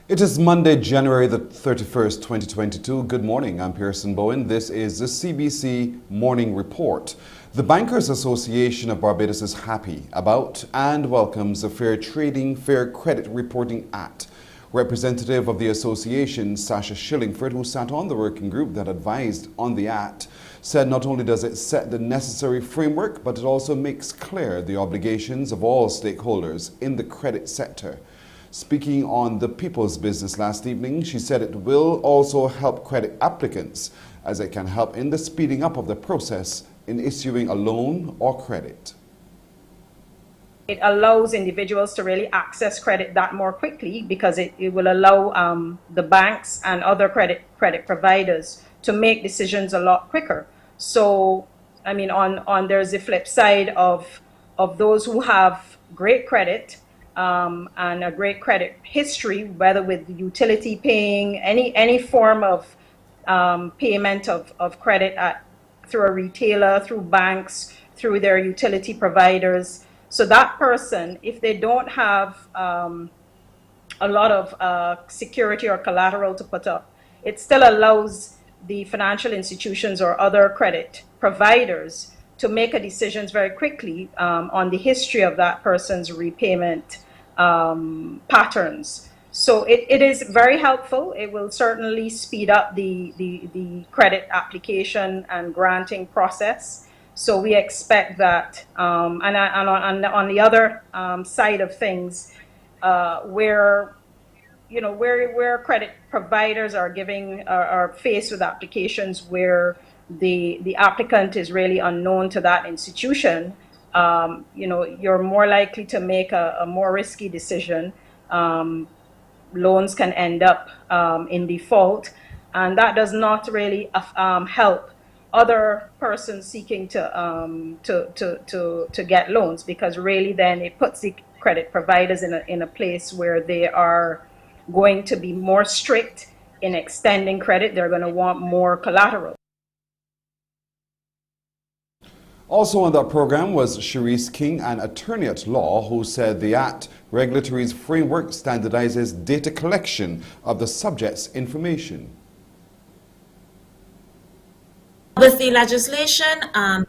It is Monday, January the 31st, 2022. Good morning, I'm Pearson Bowen. This is the CBC Morning Report. The Bankers Association of Barbados is happy about and welcomes the Fair Trading, Fair Credit Reporting Act. Representative of the association, Sasha Shillingford, who sat on the working group that advised on the act, said not only does it set the necessary framework, but it also makes clear the obligations of all stakeholders in the credit sector. Speaking on the People's Business last evening, she said it will also help credit applicants as it can help in the speeding up of the process in issuing a loan or credit. It allows individuals to really access credit that more quickly because it will allow the banks and other credit providers to make decisions a lot quicker. So, I mean, there's the flip side of those who have great credit and a great credit history, whether with utility paying, any form of payment of credit through a retailer, through banks, through their utility providers. So that person, if they don't have a lot of security or collateral to put up, it still allows the financial institutions or other credit providers to make a decisions very quickly on the history of that person's repayment patterns. So it is very helpful. It will certainly speed up the credit application and granting process. So we expect that, and on the other side of things, where credit providers are faced with applications where the applicant is really unknown to that institution, you're more likely to make a more risky decision. Loans can end up in default, and that does not really help other persons seeking to get loans, because really then it puts the credit providers in a place where they are going to be more strict in extending credit. They're going to want more collateral. Also on that program was Sharice King, an attorney at law, who said the Act regulatory's framework standardizes data collection of the subject's information. With the legislation,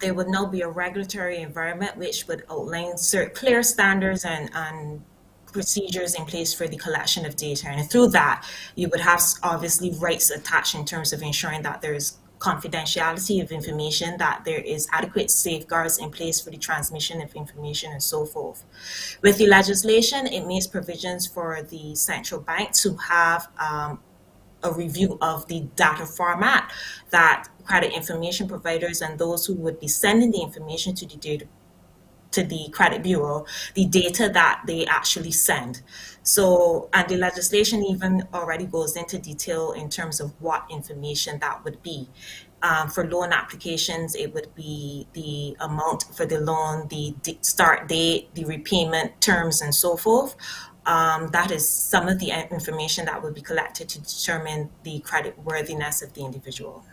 there would now be a regulatory environment which would outline clear standards and procedures in place for the collection of data. And through that, you would have obviously rights attached in terms of ensuring that there's confidentiality of information, that there is adequate safeguards in place for the transmission of information and so forth. With the legislation, it makes provisions for the central bank to have a review of the data format that credit information providers and those who would be sending the information to the credit bureau, the data that they actually send. So, and the legislation even already goes into detail in terms of what information that would be. For loan applications, it would be the amount for the loan, the start date, the repayment terms, and so forth. That is some of the information that would be collected to determine the credit worthiness of the individual.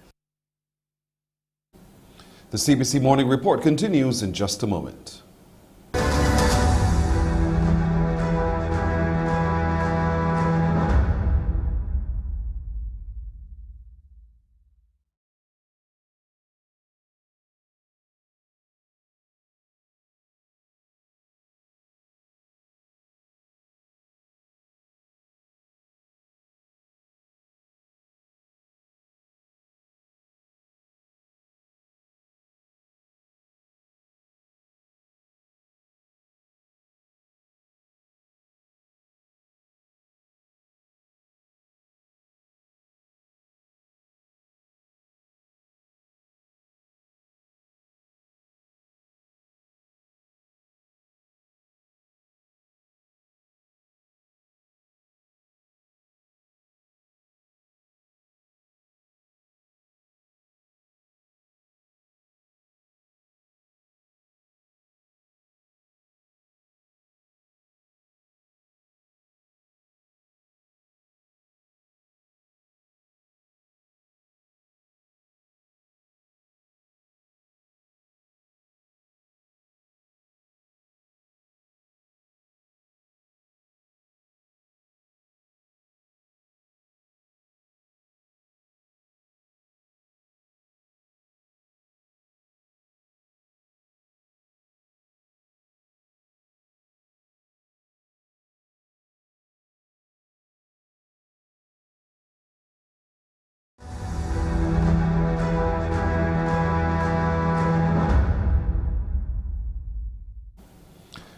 The CBC Morning Report continues in just a moment.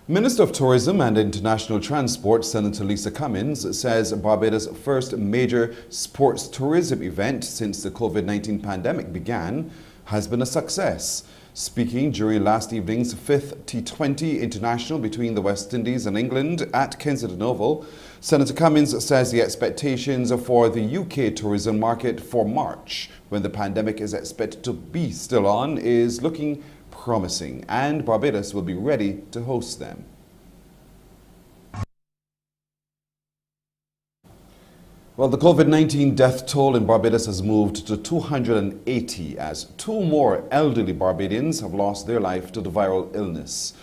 Minister of Tourism and International Transport, Senator Lisa Cummins, says Barbados' first major sports tourism event since the COVID-19 pandemic began has been a success. Speaking during last evening's 5th T20 International between the West Indies and England at Kensington Oval, Senator Cummins says the expectations for the UK tourism market for March, when the pandemic is expected to be still on, is looking promising, and Barbados will be ready to host them. Well, the COVID-19 death toll in Barbados has moved to 280 as 2 more elderly Barbadians have lost their life to the viral illness.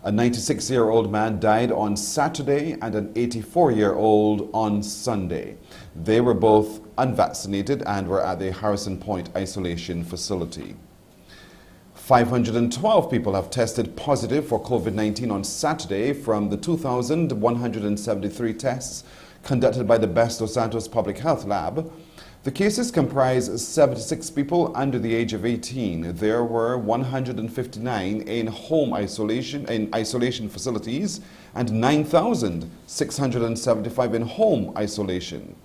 A 96-year-old man died on Saturday and an 84-year-old on Sunday. They were both unvaccinated and were at the Harrison Point isolation facility. 512 people have tested positive for COVID-19 on Saturday from the 2,173 tests conducted by the Best dos Santos Public Health Lab. The cases comprise 76 people under the age of 18. There were 159 in isolation facilities and 9,675 in home isolation.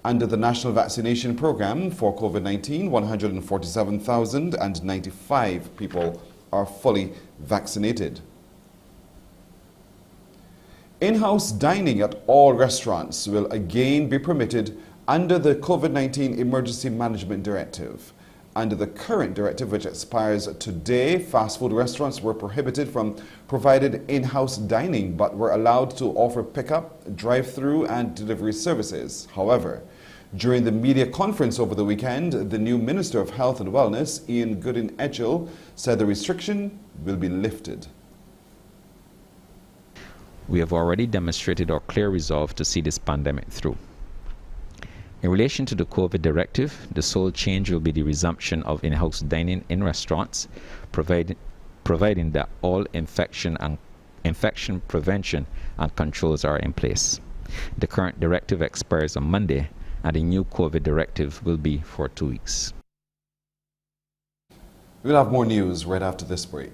Under the National Vaccination Program for COVID-19, 147,095 people are fully vaccinated. In-house dining at all restaurants will again be permitted under the COVID-19 Emergency Management Directive. Under the current directive, which expires today, fast food restaurants were prohibited from providing in-house dining but were allowed to offer pickup, drive-through and delivery services. However, during the media conference over the weekend, the new Minister of Health and Wellness, Ian Goodin-Edgell, said the restriction will be lifted. We have already demonstrated our clear resolve to see this pandemic through. In relation to the COVID directive, the sole change will be the resumption of in-house dining in restaurants, providing that all infection prevention and controls are in place. The current directive expires on Monday, and the new COVID directive will be for 2 weeks. We'll have more news right after this break.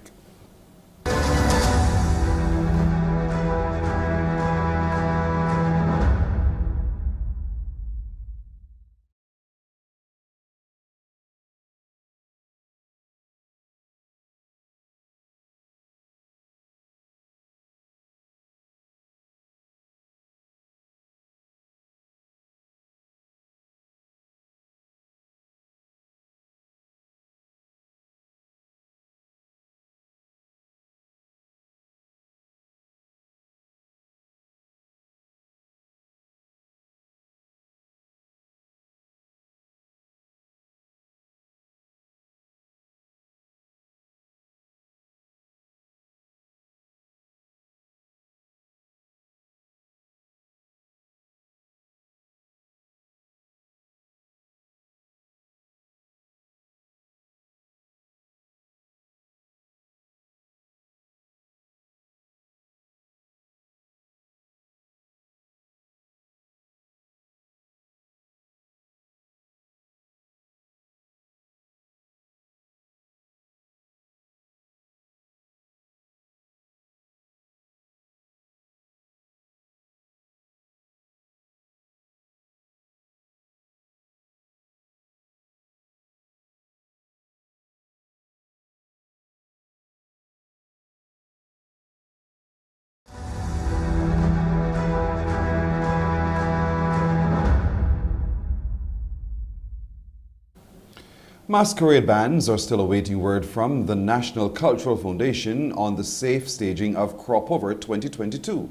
Masquerade bands are still awaiting word from the National Cultural Foundation on the safe staging of Cropover 2022.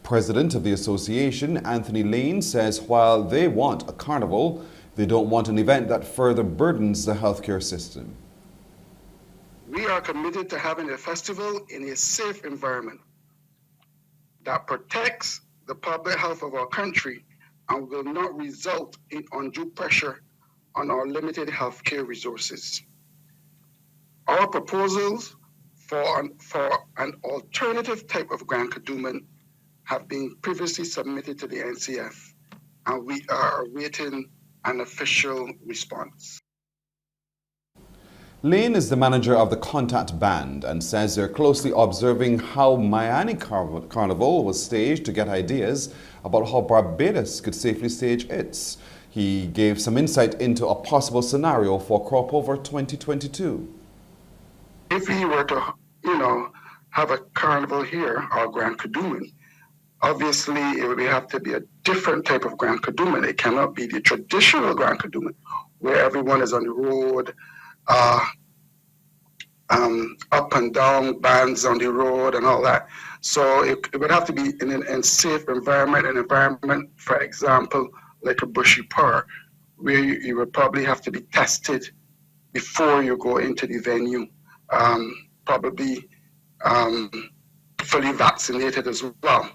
President of the association, Anthony Lane, says while they want a carnival, they don't want an event that further burdens the healthcare system. We are committed to having a festival in a safe environment that protects the public health of our country and will not result in undue pressure on our limited healthcare resources. Our proposals for an alternative type of Grand Kadooment have been previously submitted to the NCF, and we are awaiting an official response. Lane is the manager of the Contact Band and says they're closely observing how Miami Carnival was staged to get ideas about how Barbados could safely stage its. He gave some insight into a possible scenario for Crop Over 2022. If we were to, have a carnival here, or Grand Kadooment, obviously it would have to be a different type of Grand Kadooment. It cannot be the traditional Grand Kadooment where everyone is on the road, up and down, bands on the road and all that. So it would have to be in a safe environment, an environment, for example, like a bushy park, where you would probably have to be tested before you go into the venue, probably fully vaccinated as well.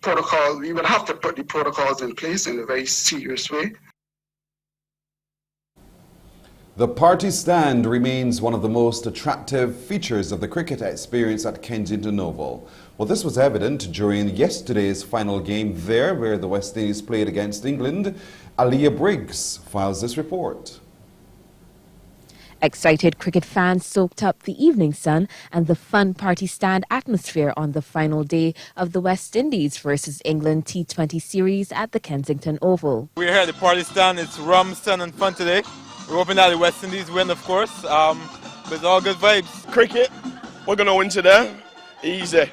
Protocol, we would have to put the protocols in place in a very serious way. The party stand remains one of the most attractive features of the cricket experience at Kensington Oval. Well, this was evident during yesterday's final game there, where the West Indies played against England. Aliyah Briggs files this report. Excited cricket fans soaked up the evening sun and the fun party stand atmosphere on the final day of the West Indies versus England T20 series at the Kensington Oval. We're here at the party stand. It's rum, sun and fun today. We're hoping that the West Indies win, of course, but it's all good vibes. Cricket, we're going to win today. Easy.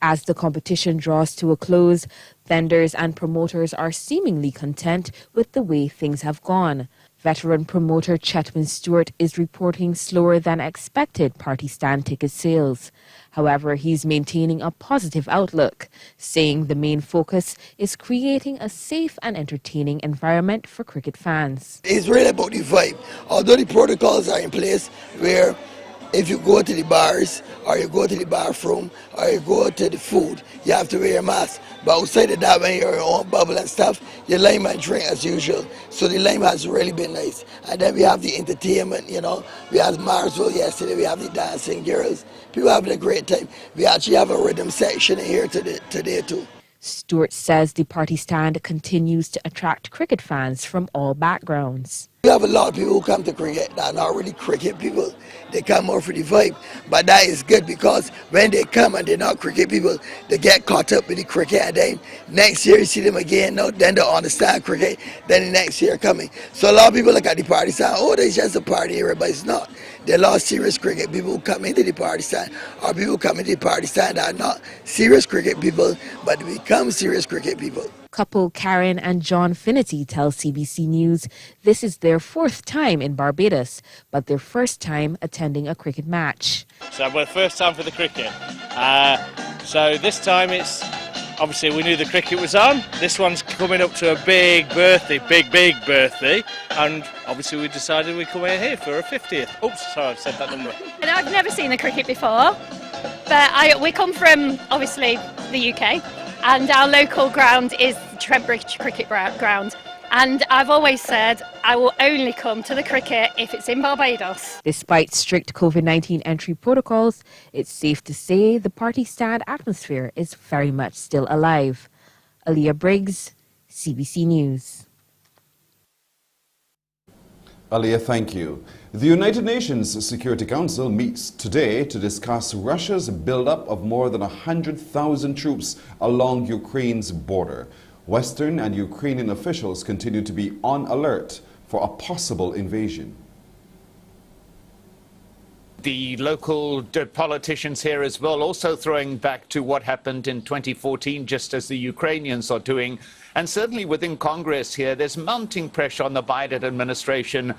As the competition draws to a close, vendors and promoters are seemingly content with the way things have gone. Veteran promoter Chetwin Stewart is reporting slower than expected party stand ticket sales. However, he's maintaining a positive outlook, saying the main focus is creating a safe and entertaining environment for cricket fans. It's really about the vibe. Although the protocols are in place where if you go to the bars or you go to the bathroom or you go to the food, you have to wear a mask. But outside of that, when you're in your own bubble and stuff, you lime and drink as usual. So the lime has really been nice. And then we have the entertainment, We had Marsville yesterday, we have the dancing girls. People having a great time. We actually have a rhythm section in here today too. Stewart says the party stand continues to attract cricket fans from all backgrounds. We have a lot of people who come to cricket that are not really cricket people. They come more for the vibe. But that is good because when they come and they're not cricket people, they get caught up with the cricket. And then next year you see them again, then they understand cricket. Then the next year coming. So a lot of people look at the party stand, it's just a party area, but it's not. There are a lot of serious cricket people who come into the party stand, or people who come into the party stand that are not serious cricket people, but become serious cricket people. Couple Karen and John Finity tell CBC News this is their fourth time in Barbados, but their first time attending a cricket match. So we're first time for the cricket. So this time it's, obviously we knew the cricket was on. This one's coming up to a big birthday, big birthday. And obviously we decided we'd come here for a 50th. Oops, sorry, I've said that number. And I've never seen the cricket before, but we come from, obviously, the UK. And our local ground is the Trent Bridge Cricket Ground. And I've always said I will only come to the cricket if it's in Barbados. Despite strict COVID-19 entry protocols, it's safe to say the party stand atmosphere is very much still alive. Aliyah Briggs, CBC News. Aliyah, thank you. The United Nations Security Council meets today to discuss Russia's buildup of more than 100,000 troops along Ukraine's border. Western and Ukrainian officials continue to be on alert for a possible invasion. The local politicians here as well, also throwing back to what happened in 2014, just as the Ukrainians are doing. And certainly within Congress here, there's mounting pressure on the Biden administration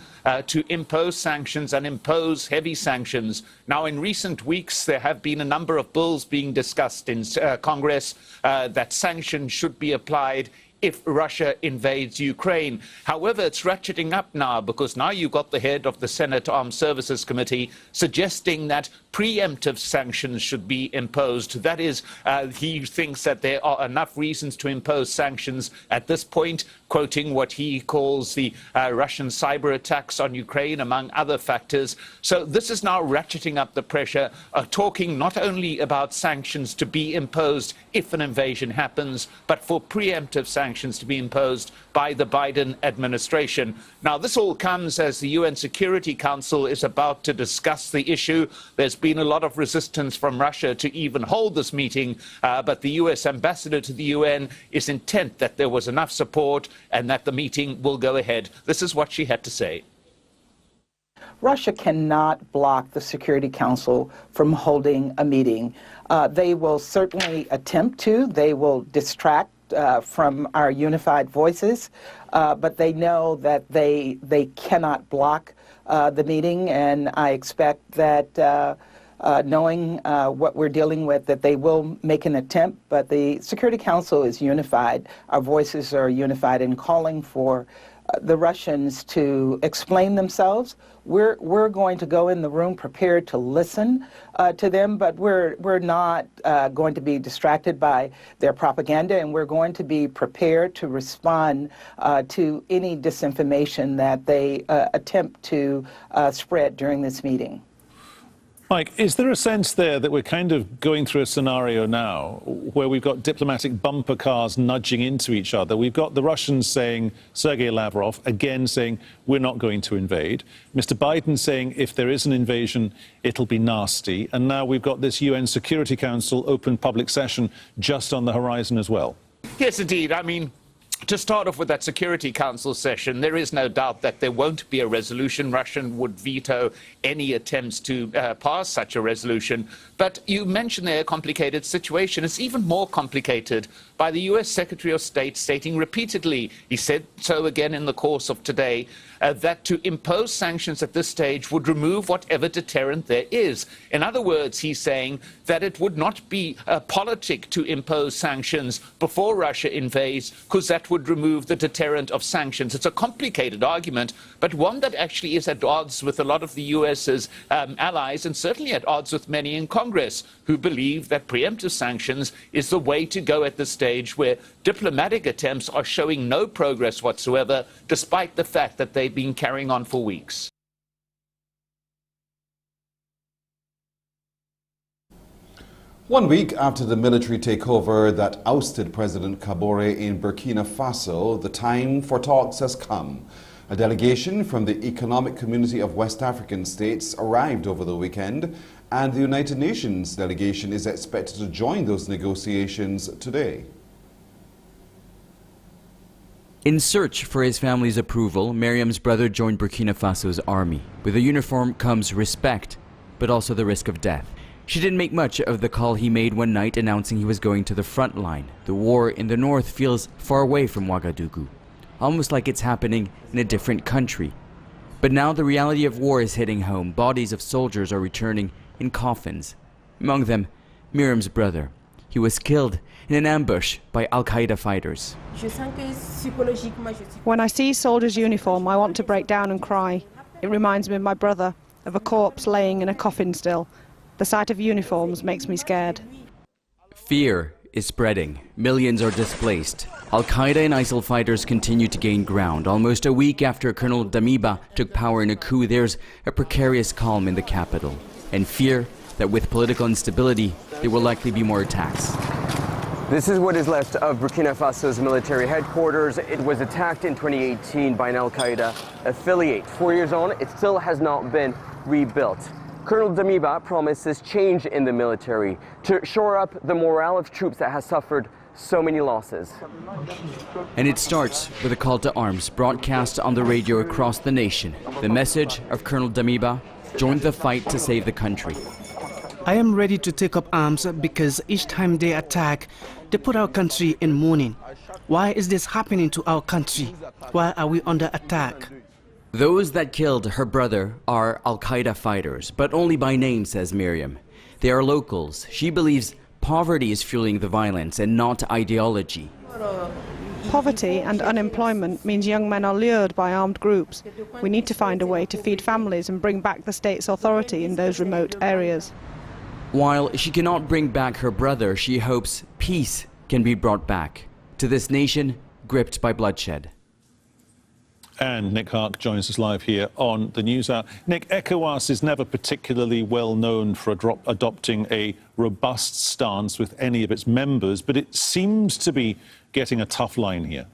to impose sanctions and impose heavy sanctions. Now, in recent weeks, there have been a number of bills being discussed in Congress that sanctions should be applied if Russia invades Ukraine. However, it's ratcheting up now because now you've got the head of the Senate Armed Services Committee suggesting that preemptive sanctions should be imposed. That is, he thinks that there are enough reasons to impose sanctions at this point quoting what he calls the Russian cyber attacks on Ukraine, among other factors. So this is now ratcheting up the pressure, talking not only about sanctions to be imposed if an invasion happens, but for preemptive sanctions to be imposed by the Biden administration. Now, this all comes as the UN Security Council is about to discuss the issue. There's been a lot of resistance from Russia to even hold this meeting, but the US ambassador to the UN is intent that there was enough support and that the meeting will go ahead. This is what she had to say. Russia cannot block the Security Council from holding a meeting. They will certainly attempt to. They will distract from our unified voices, but they know that they cannot block the meeting, and I expect that knowing what we're dealing with, that they will make an attempt, but the Security Council is unified. Our voices are unified in calling for the Russians to explain themselves. We're going to go in the room prepared to listen to them, but we're not going to be distracted by their propaganda, and we're going to be prepared to respond to any disinformation that they attempt to spread during this meeting. Mike, is there a sense there that we're kind of going through a scenario now where we've got diplomatic bumper cars nudging into each other? We've got the Russians saying, Sergei Lavrov, again saying, we're not going to invade. Mr. Biden saying, if there is an invasion, it'll be nasty. And now we've got this UN Security Council open public session just on the horizon as well. Yes, indeed. I mean, to start off with that Security Council session, there is no doubt that there won't be a resolution. Russia would veto any attempts to pass such a resolution. But you mentioned there a complicated situation. It's even more complicated by the US Secretary of State stating repeatedly, he said so again in the course of today, that to impose sanctions at this stage would remove whatever deterrent there is. In other words, he's saying that it would not be politic to impose sanctions before Russia invades, because that would remove the deterrent of sanctions. It's a complicated argument, but one that actually is at odds with a lot of the US's allies, and certainly at odds with many in Congress, who believe that preemptive sanctions is the way to go at this stage, where diplomatic attempts are showing no progress whatsoever, despite the fact that they've been carrying on for weeks. One week after the military takeover that ousted President Kabore in Burkina Faso, the time for talks has come. A delegation from the Economic Community of West African States arrived over the weekend, and the United Nations delegation is expected to join those negotiations today. In search for his family's approval, Miriam's brother joined Burkina Faso's army. With a uniform comes respect, but also the risk of death. She didn't make much of the call he made one night announcing he was going to the front line. The war in the north feels far away from Ouagadougou, almost like it's happening in a different country. But now the reality of war is hitting home. Bodies of soldiers are returning in coffins. Among them, Miriam's brother. He was killed in an ambush by Al-Qaeda fighters. When I see soldiers' uniform, I want to break down and cry. It reminds me of my brother, of a corpse laying in a coffin still. The sight of uniforms makes me scared. Fear is spreading. Millions are displaced. Al-Qaeda and ISIL fighters continue to gain ground. Almost a week after Colonel Damiba took power in a coup, there's a precarious calm in the capital, and fear that with political instability, there will likely be more attacks. This is what is left of Burkina Faso's military headquarters. It was attacked in 2018 by an Al-Qaeda affiliate. 4 years on, it still has not been rebuilt. Colonel Damiba promises change in the military to shore up the morale of troops that has suffered so many losses. And it starts with a call to arms broadcast on the radio across the nation. The message of Colonel Damiba: join the fight to save the country. I am ready to take up arms because each time they attack, they put our country in mourning. Why is this happening to our country? Why are we under attack? Those that killed her brother are Al-Qaeda fighters, but only by name, says Miriam. They are locals. She believes poverty is fueling the violence and not ideology. Poverty and unemployment means young men are lured by armed groups. We need to find a way to feed families and bring back the state's authority in those remote areas. While she cannot bring back her brother, she hopes peace can be brought back to this nation gripped by bloodshed. And Nick Hark joins us live here on the News Hour. Nick, ECOWAS is never particularly well known for adopting a robust stance with any of its members, but it seems to be getting a tough line here.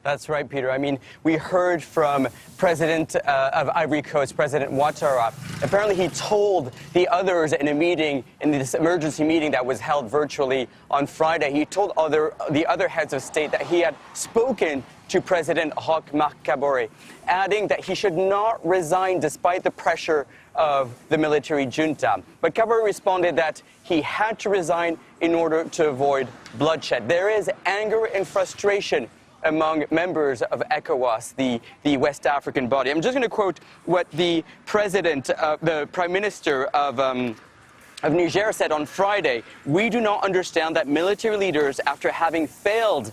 That's right, Peter. I mean, we heard from President of Ivory Coast, President Ouattara. Apparently, he told the others in a meeting, in this emergency meeting that was held virtually on Friday, he told the other heads of state that he had spoken to President Roch-Marc Kabore, adding that he should not resign despite the pressure of the military junta. But Kabore responded that he had to resign in order to avoid bloodshed. There is anger and frustration among members of ECOWAS, the West African body. I'm just going to quote what the Prime Minister of Niger said on Friday. "We do not understand that military leaders, after having failed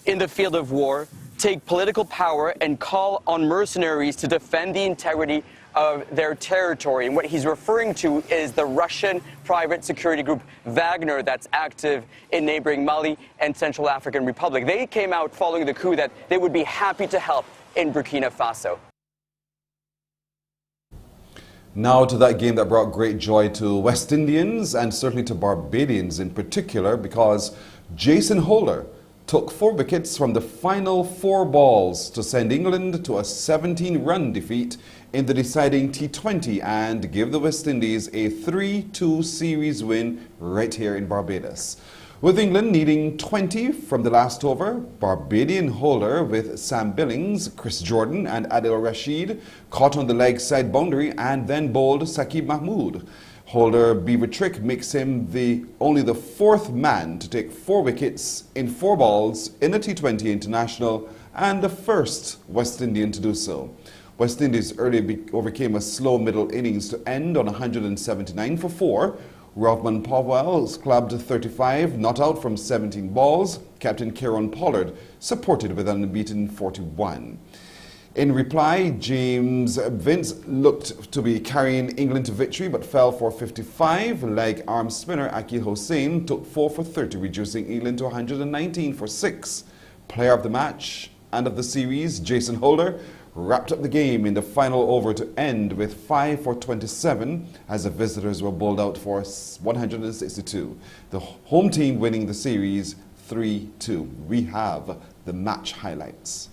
in the field of war, take political power and call on mercenaries to defend the integrity of their territory." And what he's referring to is the Russian private security group Wagner that's active in neighboring Mali and Central African Republic. They came out following the coup that they would be happy to help in Burkina Faso. Now to that game that brought great joy to West Indians and certainly to Barbadians in particular, because Jason Holder took 4 wickets from the final 4 balls to send England to a 17-run defeat in the deciding T20 and give the West Indies a 3-2 series win right here in Barbados. With England needing 20 from the last over, Barbadian Holder with Sam Billings, Chris Jordan and Adil Rashid caught on the leg side boundary and then bowled Saqib Mahmood. Holder beaver trick makes him only the 4th man to take 4 wickets in 4 balls in a T20 international and the first West Indian to do so. West Indies early overcame a slow middle innings to end on 179 for 4. Rovman Powell clubbed 35, not out from 17 balls. Captain Kieron Pollard supported with an unbeaten 41. In reply, James Vince looked to be carrying England to victory but fell for 55. Leg arm spinner Akil Hossain took 4 for 30, reducing England to 119 for 6. Player of the match and of the series, Jason Holder, wrapped up the game in the final over to end with 5 for 27 as the visitors were bowled out for 162. The home team winning the series 3-2. We have the match highlights.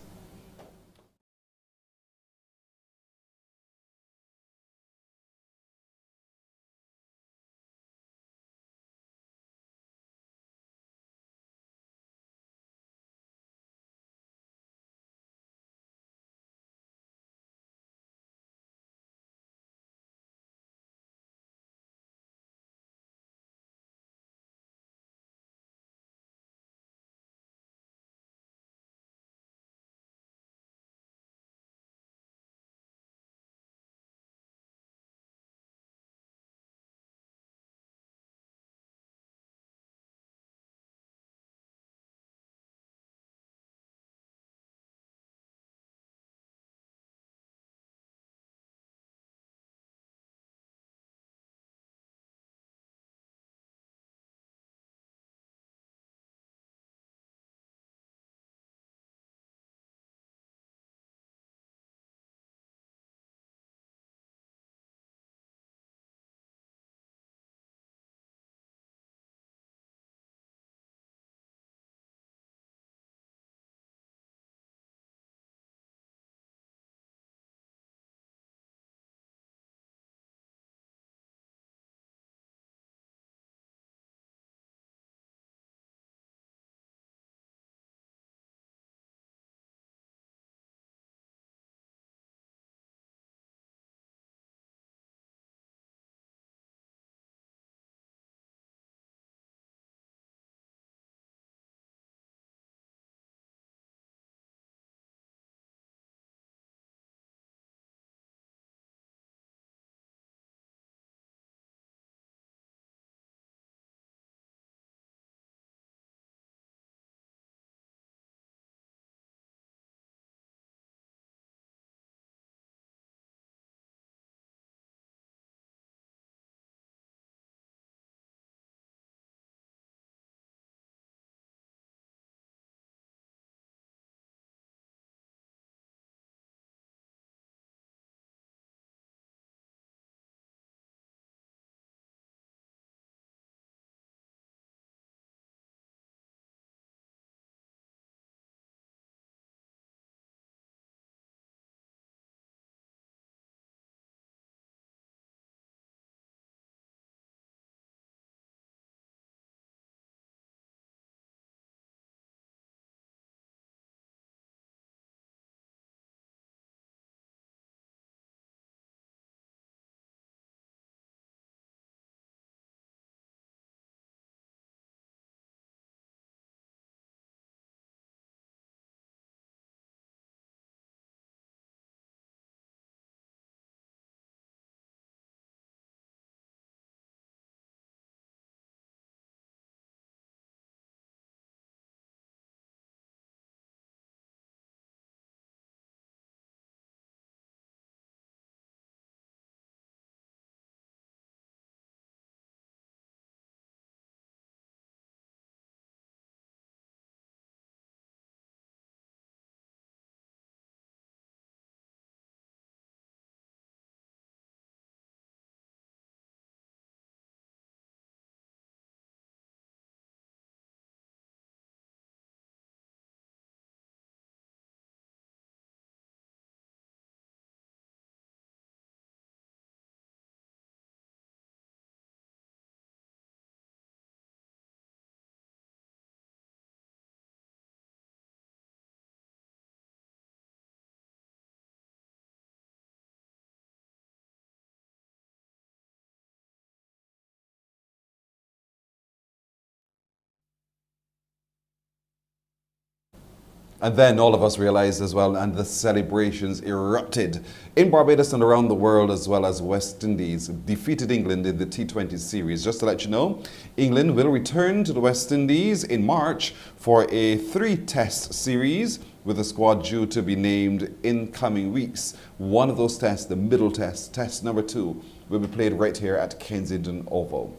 And then all of us realized as well, and the celebrations erupted in Barbados and around the world, as well as West Indies defeated England in the T20 series. Just to let you know, England will return to the West Indies in March for a 3-test series, with the squad due to be named in coming weeks. One of those tests, the middle test, test number 2, will be played right here at Kensington Oval.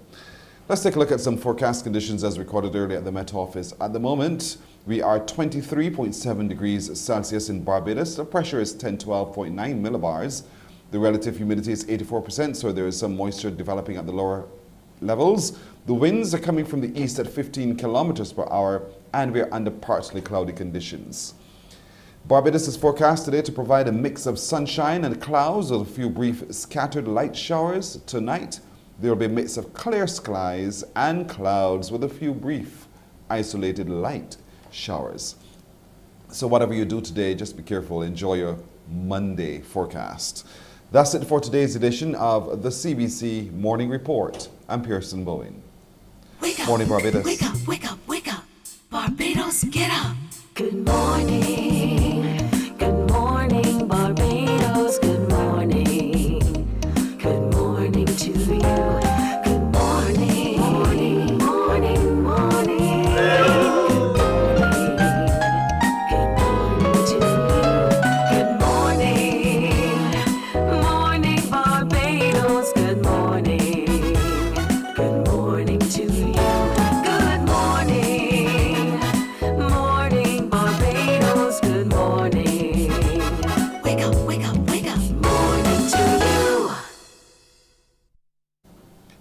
Let's take a look at some forecast conditions as recorded earlier at the Met Office. At the moment, we are 23.7 degrees Celsius in Barbados. The pressure is 1012.9 millibars. The relative humidity is 84%, so there is some moisture developing at the lower levels. The winds are coming from the east at 15 kilometers per hour, and we are under partly cloudy conditions. Barbados is forecast today to provide a mix of sunshine and clouds with a few brief scattered light showers. Tonight, there will be a mix of clear skies and clouds with a few brief isolated light showers. So whatever you do today, just be careful. Enjoy your Monday forecast. That's it for today's edition of the CBC Morning Report. I'm Pearson Bowen. Wake up, Morning Barbados. Wake up, wake up, wake up. Barbados, get up. Good morning. Good morning, Barbados. Good morning. Good morning to you. Good morning. Morning, morning, morning. Good morning to you. Good morning. Morning, Barbados. Good morning. Good morning to you. Good morning. Morning, Barbados. Good morning. Wake up, wake up, wake up. Morning to you.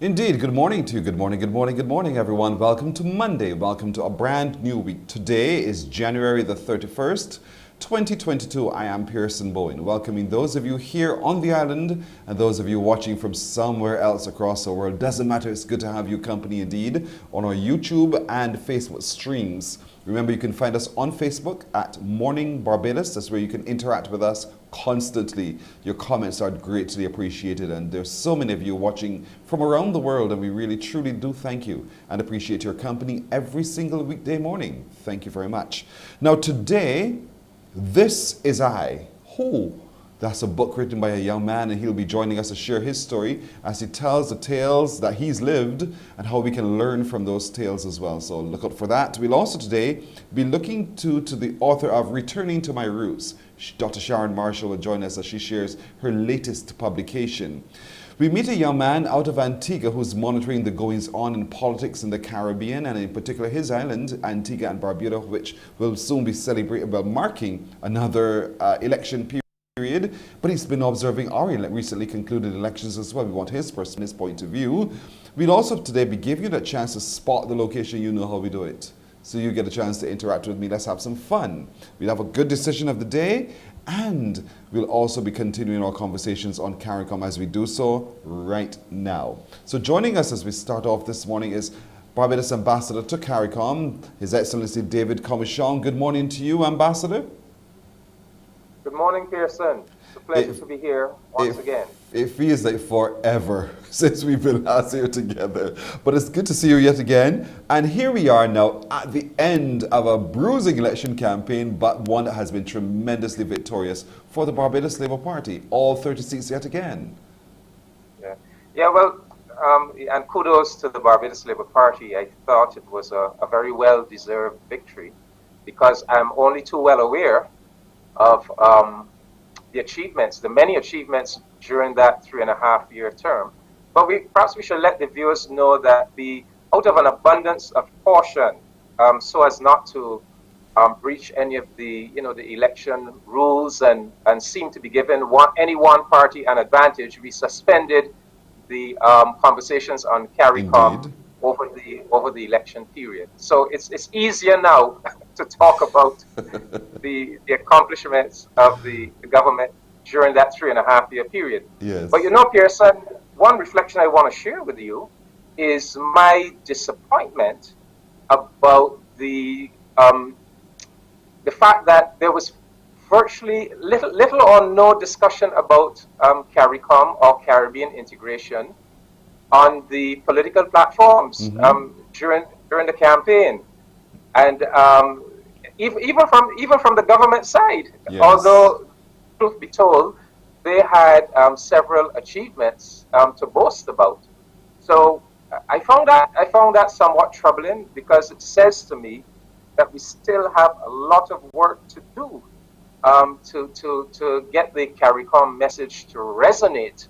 Indeed, good morning to you. Good morning, good morning, good morning, everyone. Welcome to Monday. Welcome to a brand new week. Today is January the 31st, 2022. I am Pearson Bowen, welcoming those of you here on the island and those of you watching from somewhere else across the world. Doesn't matter, it's good to have you company indeed on our YouTube and Facebook streams. Remember, you can find us on Facebook at Morning Barbados. That's where you can interact with us constantly. Your comments are greatly appreciated, and there's so many of you watching from around the world, and we really truly do thank you and appreciate your company every single weekday morning. Thank you very much. Now today, This Is I. Who? That's a book written by a young man, and he'll be joining us to share his story as he tells the tales that he's lived and how we can learn from those tales as well. So look out for that. We'll also today be looking to the author of Returning to My Roots. Dr. Sharon Marshall will join us as she shares her latest publication. We meet a young man out of Antigua who's monitoring the goings-on in politics in the Caribbean, and in particular his island, Antigua and Barbuda, which will soon be celebrating, well, marking another election period. But he's been observing our recently concluded elections as well. We want his point of view. We'll also today be giving you the chance to spot the location. You know how we do it. So you get a chance to interact with me. Let's have some fun. We'll have a good decision of the day, and we'll also be continuing our conversations on CARICOM as we do so right now. So joining us as we start off this morning is Barbados Ambassador to CARICOM, His Excellency David Comichon. Good morning to you, Ambassador. Good morning, Pearson. It's a pleasure to be here once again. It feels like forever since we've been last here together, but it's good to see you yet again. And here we are now at the end of a bruising election campaign, but one that has been tremendously victorious for the Barbados Labour Party. All 30 seats yet again. Yeah, well, and kudos to the Barbados Labour Party. I thought it was a very well-deserved victory, because I'm only too well aware of the achievements, the many achievements during that 3.5-year term. But perhaps we should let the viewers know that out of an abundance of caution, so as not to breach any of the election rules and seem to be given any one party an advantage, we suspended the conversations on CARICOM over the election period. So it's easier now to talk about the accomplishments of the government during that 3.5-year period. Yes. But Pearson, one reflection I want to share with you is my disappointment about the fact that there was virtually little or no discussion about CARICOM or Caribbean integration on the political platforms during the campaign. And even from the government side. Yes. Although, truth be told, they had several achievements to boast about. So I found that somewhat troubling, because it says to me that we still have a lot of work to do to get the CARICOM message to resonate,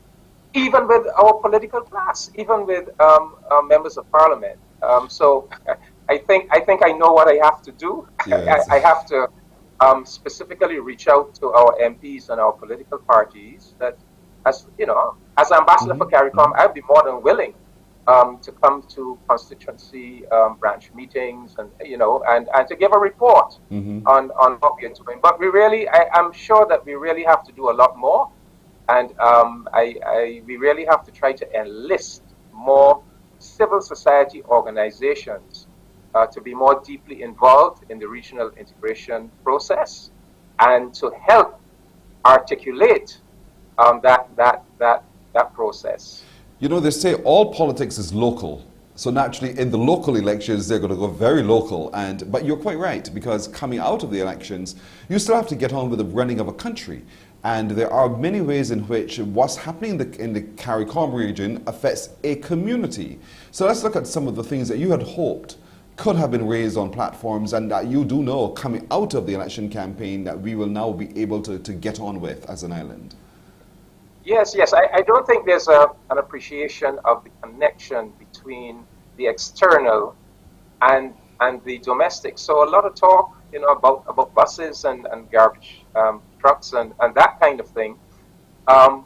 even with our political class, even with members of parliament. So I think I know what I have to do. Yes. I have to specifically reach out to our MPs and our political parties. That, as you know, as ambassador for CARICOM, I'd be more than willing to come to constituency branch meetings, and and to give a report on what we are doing. But I'm sure that we really have to do a lot more, and we really have to try to enlist more civil society organizations to be more deeply involved in the regional integration process, and to help articulate that process. You know, they say all politics is local. So naturally, in the local elections, they're going to go very local. But you're quite right, because coming out of the elections, you still have to get on with the running of a country. And there are many ways in which what's happening in the CARICOM region affects a community. So let's look at some of the things that you had hoped could have been raised on platforms, and that you do know coming out of the election campaign that we will now be able to get on with as an island. Yes. I don't think there's an appreciation of the connection between the external and the domestic. So a lot of talk, about buses and garbage trucks and that kind of thing. And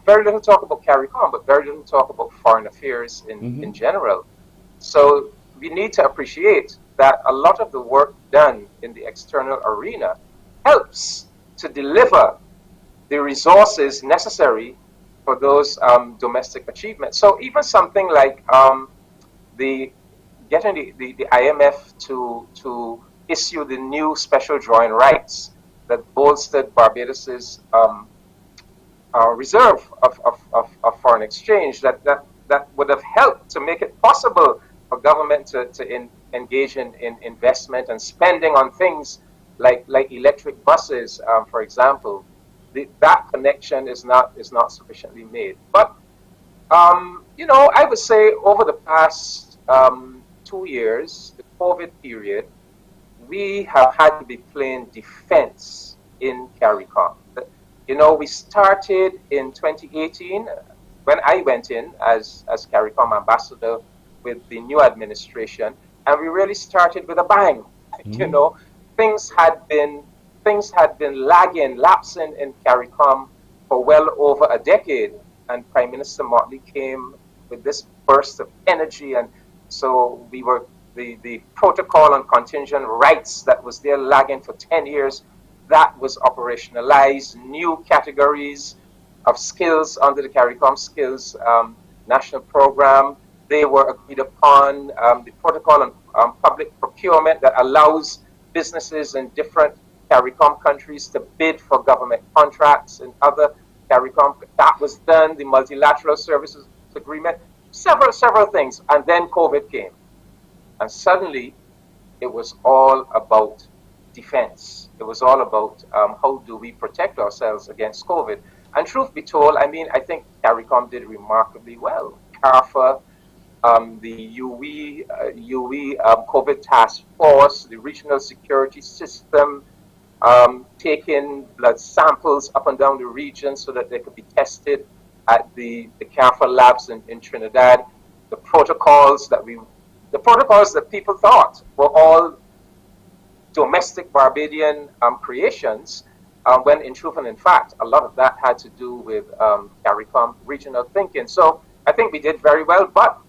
very little talk about CARICOM, but very little talk about foreign affairs in general. So we need to appreciate that a lot of the work done in the external arena helps to deliver the resources necessary for those domestic achievements. So even something like getting the IMF to issue the new special drawing rights that bolstered Barbados's reserve of foreign exchange, that would have helped to make it possible for government to engage in investment and spending on things like electric buses, for example. That connection is not sufficiently made. But I would say over the past 2 years, the COVID period, we have had to be playing defense in CARICOM. We started in 2018 when I went in as CARICOM ambassador with the new administration, and we really started with a bang. Things had been lapsing in CARICOM for well over a decade, and Prime Minister Motley came with this burst of energy, and so we were the protocol on contingent rights that was there lagging for 10 years, that was operationalized. New categories of skills under the CARICOM skills national program, they were agreed upon. The protocol on public procurement that allows businesses in different CARICOM countries to bid for government contracts and other CARICOM, that was done. The multilateral services agreement, several things, and then COVID came, and suddenly it was all about defense. It was all about how do we protect ourselves against COVID. And truth be told, I think CARICOM did remarkably well. CARFA, the UE COVID task force, the regional security system, taking blood samples up and down the region so that they could be tested at the CARFA labs in Trinidad. The protocols that people thought were all domestic Barbadian creations, when in truth and in fact, a lot of that had to do with CARICOM regional thinking. So I think we did very well, but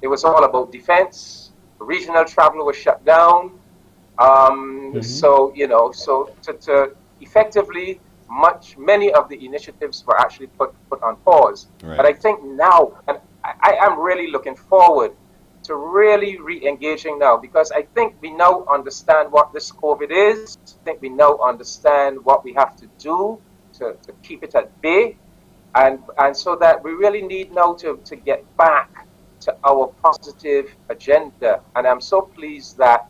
it was all about defense. Regional travel was shut down. So to effectively, many of the initiatives were actually put on pause. Right. But I think now, and I am really looking forward to really re-engaging now, because I think we now understand what this COVID is. I think we now understand what we have to do to keep it at bay, and so that we really need now to get back to our positive agenda. And I'm so pleased that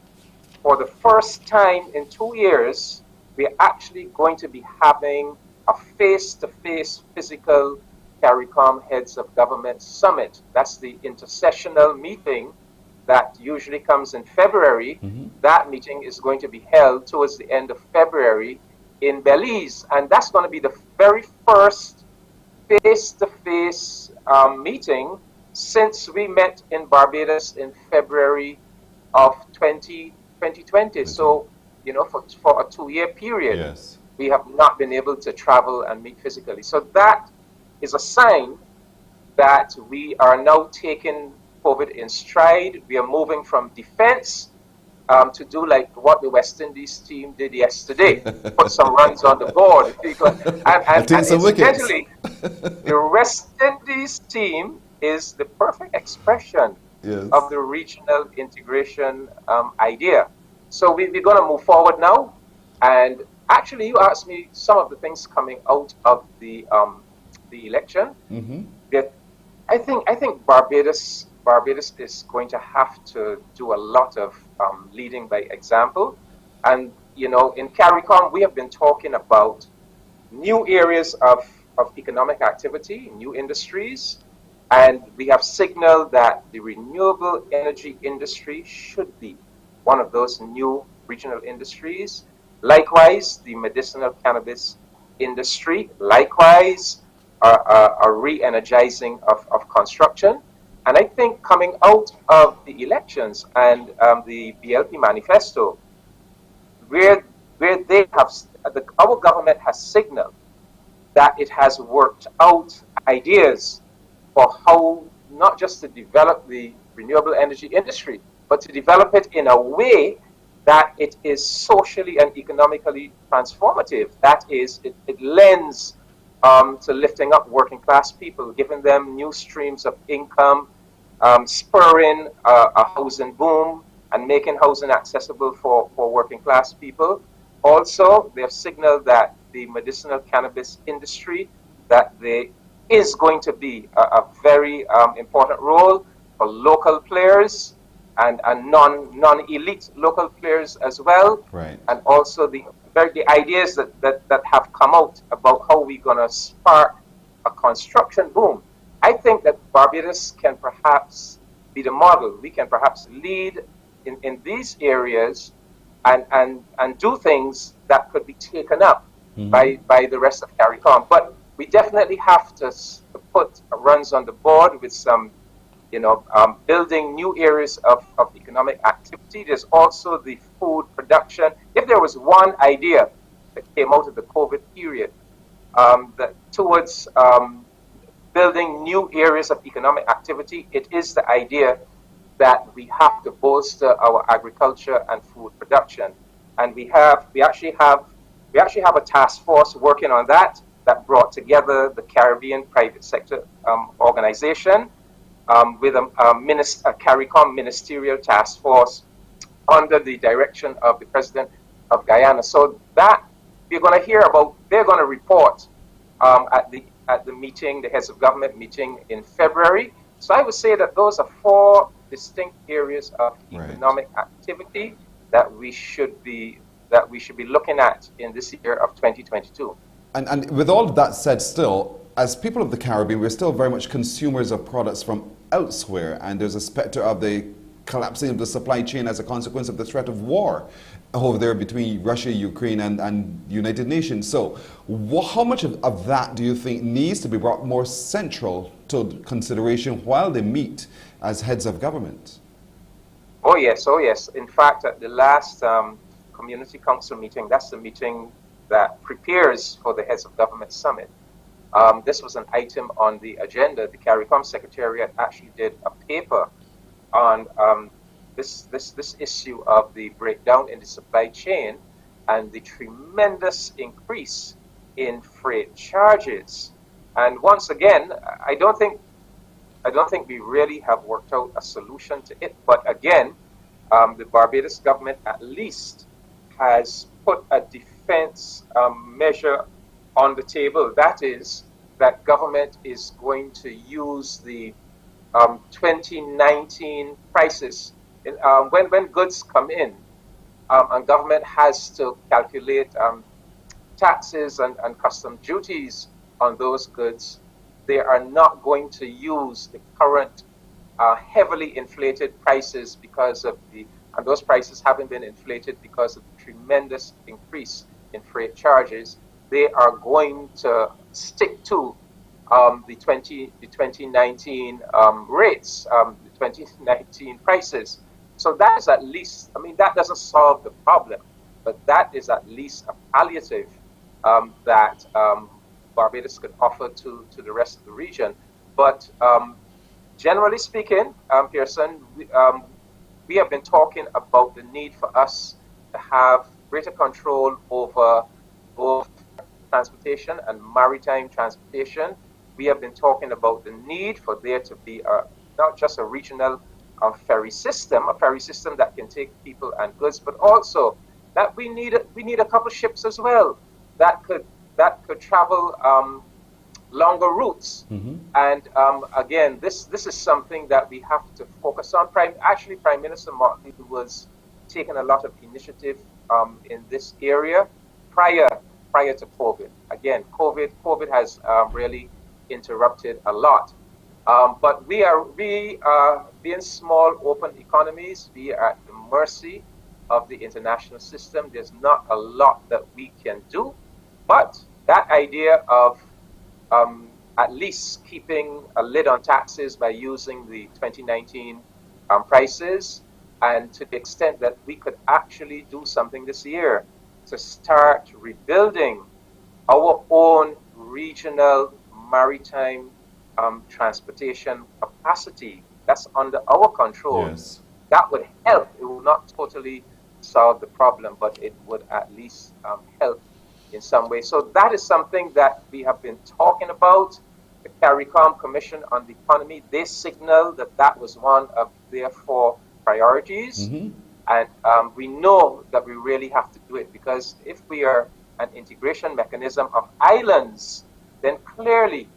for the first time in 2 years, we're actually going to be having a face-to-face physical CARICOM Heads of Government Summit. That's the intersessional meeting that usually comes in February. That meeting is going to be held towards the end of February in Belize, and that's going to be the very first face-to-face meeting since we met in Barbados in February of 2020. So, you know, for a 2-year period, we have not been able to travel and meet physically. So that is a sign that we are now taking COVID in stride. We are moving from defense to do like what the West Indies team did yesterday, put some runs on the board. And incidentally, the West Indies team is the perfect expression of the regional integration idea. So we're going to move forward now. And actually, you asked me some of the things coming out of the election. That I think Barbados is going to have to do a lot of leading by example. And, you know, in CARICOM, we have been talking about new areas of economic activity, new industries, and we have signaled that the renewable energy industry should be one of those new regional industries. Likewise, the medicinal cannabis industry, likewise, are re-energizing of construction. And I think coming out of the elections and the BLP manifesto, where they have, our government has signaled that it has worked out ideas for how not just to develop the renewable energy industry, but to develop it in a way that it is socially and economically transformative. That is, it lends to lifting up working class people, giving them new streams of income, spurring a housing boom and making housing accessible for working class people. Also, they have signaled that the medicinal cannabis industry, that there is going to be a very important role for local players and non-elite local players as well. Right. And also the ideas that have come out about how we're going to spark a construction boom. I think that Barbados can perhaps be the model. We can perhaps lead in these areas and do things that could be taken up by the rest of CARICOM. But we definitely have to put runs on the board with some, you know, building new areas of economic activity. There's also the food production. If there was one idea that came out of the COVID period that towards building new areas of economic activity, it is the idea that we have to bolster our agriculture and food production. And we actually have a task force working on that brought together the Caribbean private sector organization with a CARICOM ministerial task force under the direction of the president of Guyana. So that we're going to hear about, they're going to report at the meeting, the heads of government meeting in February. So I would say that those are 4 distinct areas of economic activity that we should be looking at in this year of 2022. And with all of that said, still, as people of the Caribbean, we're still very much consumers of products from elsewhere, and there's a specter of the collapsing of the supply chain as a consequence of the threat of war over there between Russia, Ukraine, and United Nations. So how much of that do you think needs to be brought more central to consideration while they meet as heads of government? Oh yes. In fact, at the last Community Council meeting, that's the meeting that prepares for the Heads of Government Summit. This was an item on the agenda. The CARICOM Secretariat actually did a paper on this issue of the breakdown in the supply chain and the tremendous increase in freight charges. And once again, I don't think we really have worked out a solution to it. But again, the Barbados government at least has put a defense measure on the table. That is, that government is going to use the 2019 prices. When goods come in, and government has to calculate taxes and custom duties on those goods, they are not going to use the current heavily inflated prices because of and those prices haven't been inflated because of the tremendous increase in freight charges. They are going to stick to the 2019 rates, the 2019 prices. So that is at least, I mean, that doesn't solve the problem, but that is at least a palliative that Barbados could offer to the rest of the region. But generally speaking, Pearson, we have been talking about the need for us to have greater control over both transportation and maritime transportation. We have been talking about the need for there to be not just a regional a ferry system that can take people and goods, but also that we need a couple ships as well that could travel longer routes. And again, this is something that we have to focus on. Actually, Prime Minister Martin was taking a lot of initiative in this area prior to COVID. Again, COVID has really interrupted a lot. But we being small, open economies, we are at the mercy of the international system. There's not a lot that we can do. But that idea of at least keeping a lid on taxes by using the 2019 prices, and to the extent that we could actually do something this year to start rebuilding our own regional maritime transportation capacity that's under our control. Yes. That would help. It will not totally solve the problem, but it would at least help in some way. So that is something that we have been talking about. The CARICOM Commission on the Economy, they signaled that was one of their 4 priorities. And we know that we really have to do it, because if we are an integration mechanism of islands, then clearly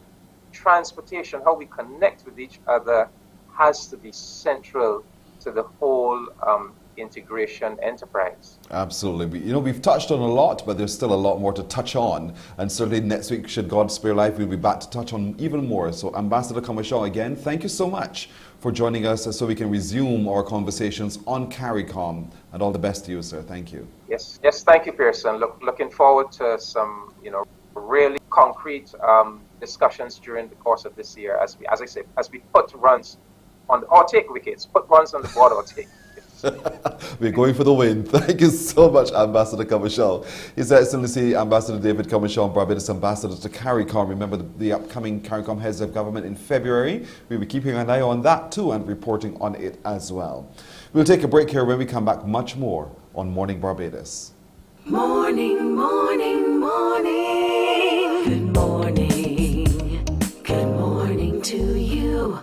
transportation, how we connect with each other, has to be central to the whole integration enterprise. Absolutely. You know, we've touched on a lot, but there's still a lot more to touch on. And certainly next week, should God spare life, we'll be back to touch on even more. So Ambassador Kamashal, again, thank you so much for joining us so we can resume our conversations on CARICOM. And all the best to you, sir. Thank you. Yes, thank you, Pearson. Looking forward to some, really concrete discussions during the course of this year, as I say, as we put runs on, or take wickets, put runs on the board or take. We're going for the win. Thank you so much, Ambassador Kamashal. His Excellency Ambassador David Kamashal, Barbados Ambassador to CARICOM. Remember the upcoming CARICOM Heads of Government in February. We'll be keeping an eye on that too and reporting on it as well. We'll take a break here. When we come back, much more on Morning Barbados. Morning, morning, morning. Good morning. Good morning to you.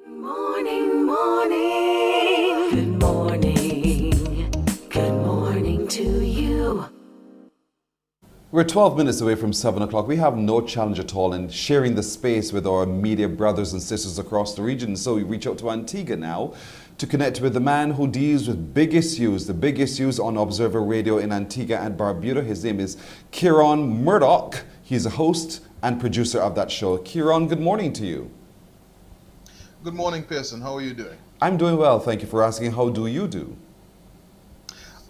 Morning, morning. Good morning. Good morning to you. We're 12 minutes away from 7 o'clock. We have no challenge at all in sharing the space with our media brothers and sisters across the region. So we reach out to Antigua now to connect with the man who deals with big issues, the big issues on Observer Radio in Antigua and Barbuda. His name is Kieran Murdoch. He's a host and producer of that show. Kieran, good morning to you. Good morning, Pearson. How are you doing? I'm doing well. Thank you for asking. How do you do?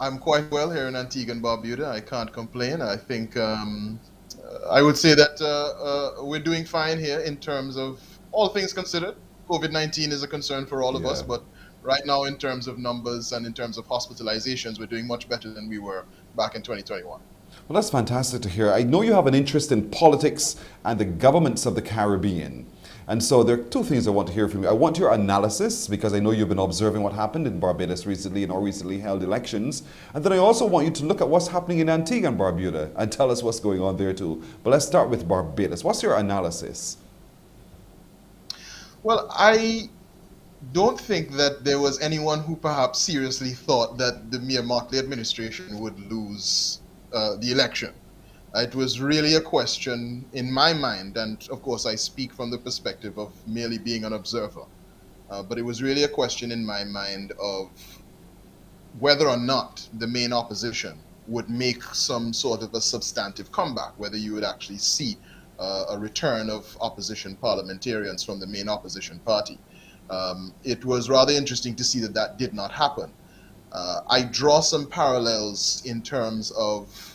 I'm quite well here in Antigua and Barbuda. I can't complain. I think I would say that we're doing fine here in terms of all things considered. COVID-19 is a concern for all of us, but right now in terms of numbers and in terms of hospitalizations, we're doing much better than we were back in 2021. Well, that's fantastic to hear. I know you have an interest in politics and the governments of the Caribbean. And so there are two things I want to hear from you. I want your analysis, because I know you've been observing what happened in Barbados recently in our recently held elections. And then I also want you to look at what's happening in Antigua and Barbuda and tell us what's going on there too. But let's start with Barbados. What's your analysis? Well, I don't think that there was anyone who perhaps seriously thought that the Mayor Motley administration would lose the election. It was really a question in my mind, and of course I speak from the perspective of merely being an observer, but it was really a question in my mind of whether or not the main opposition would make some sort of a substantive comeback, whether you would actually see a return of opposition parliamentarians from the main opposition party. It was rather interesting to see that that did not happen. I draw some parallels in terms of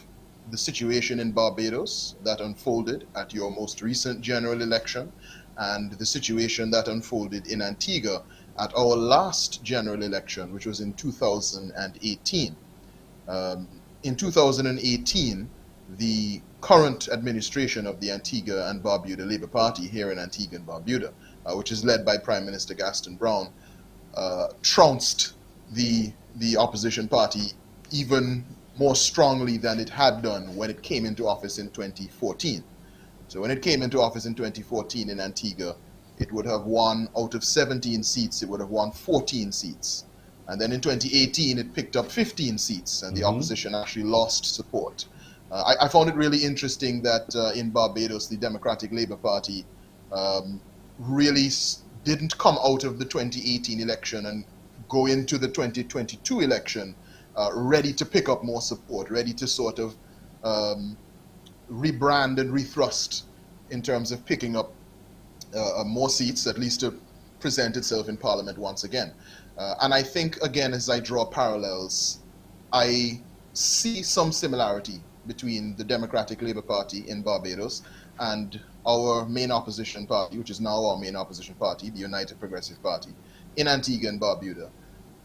the situation in Barbados that unfolded at your most recent general election and the situation that unfolded in Antigua at our last general election, which was in 2018. In 2018, the current administration of the Antigua and Barbuda Labour Party here in Antigua and Barbuda, which is led by Prime Minister Gaston Brown, trounced the opposition party even more strongly than it had done when it came into office in 2014. So when it came into office in 2014 in Antigua, it would have won out of 17 seats, it would have won 14 seats. And then in 2018, it picked up 15 seats, and the opposition actually lost support. I found it really interesting that in Barbados, the Democratic Labour Party really didn't come out of the 2018 election and go into the 2022 election ready to pick up more support, ready to sort of rebrand and rethrust in terms of picking up more seats, at least to present itself in Parliament once again. And I think, again, as I draw parallels, I see some similarity between the Democratic Labour Party in Barbados and our main opposition party, which is now our main opposition party, the United Progressive Party, in Antigua and Barbuda,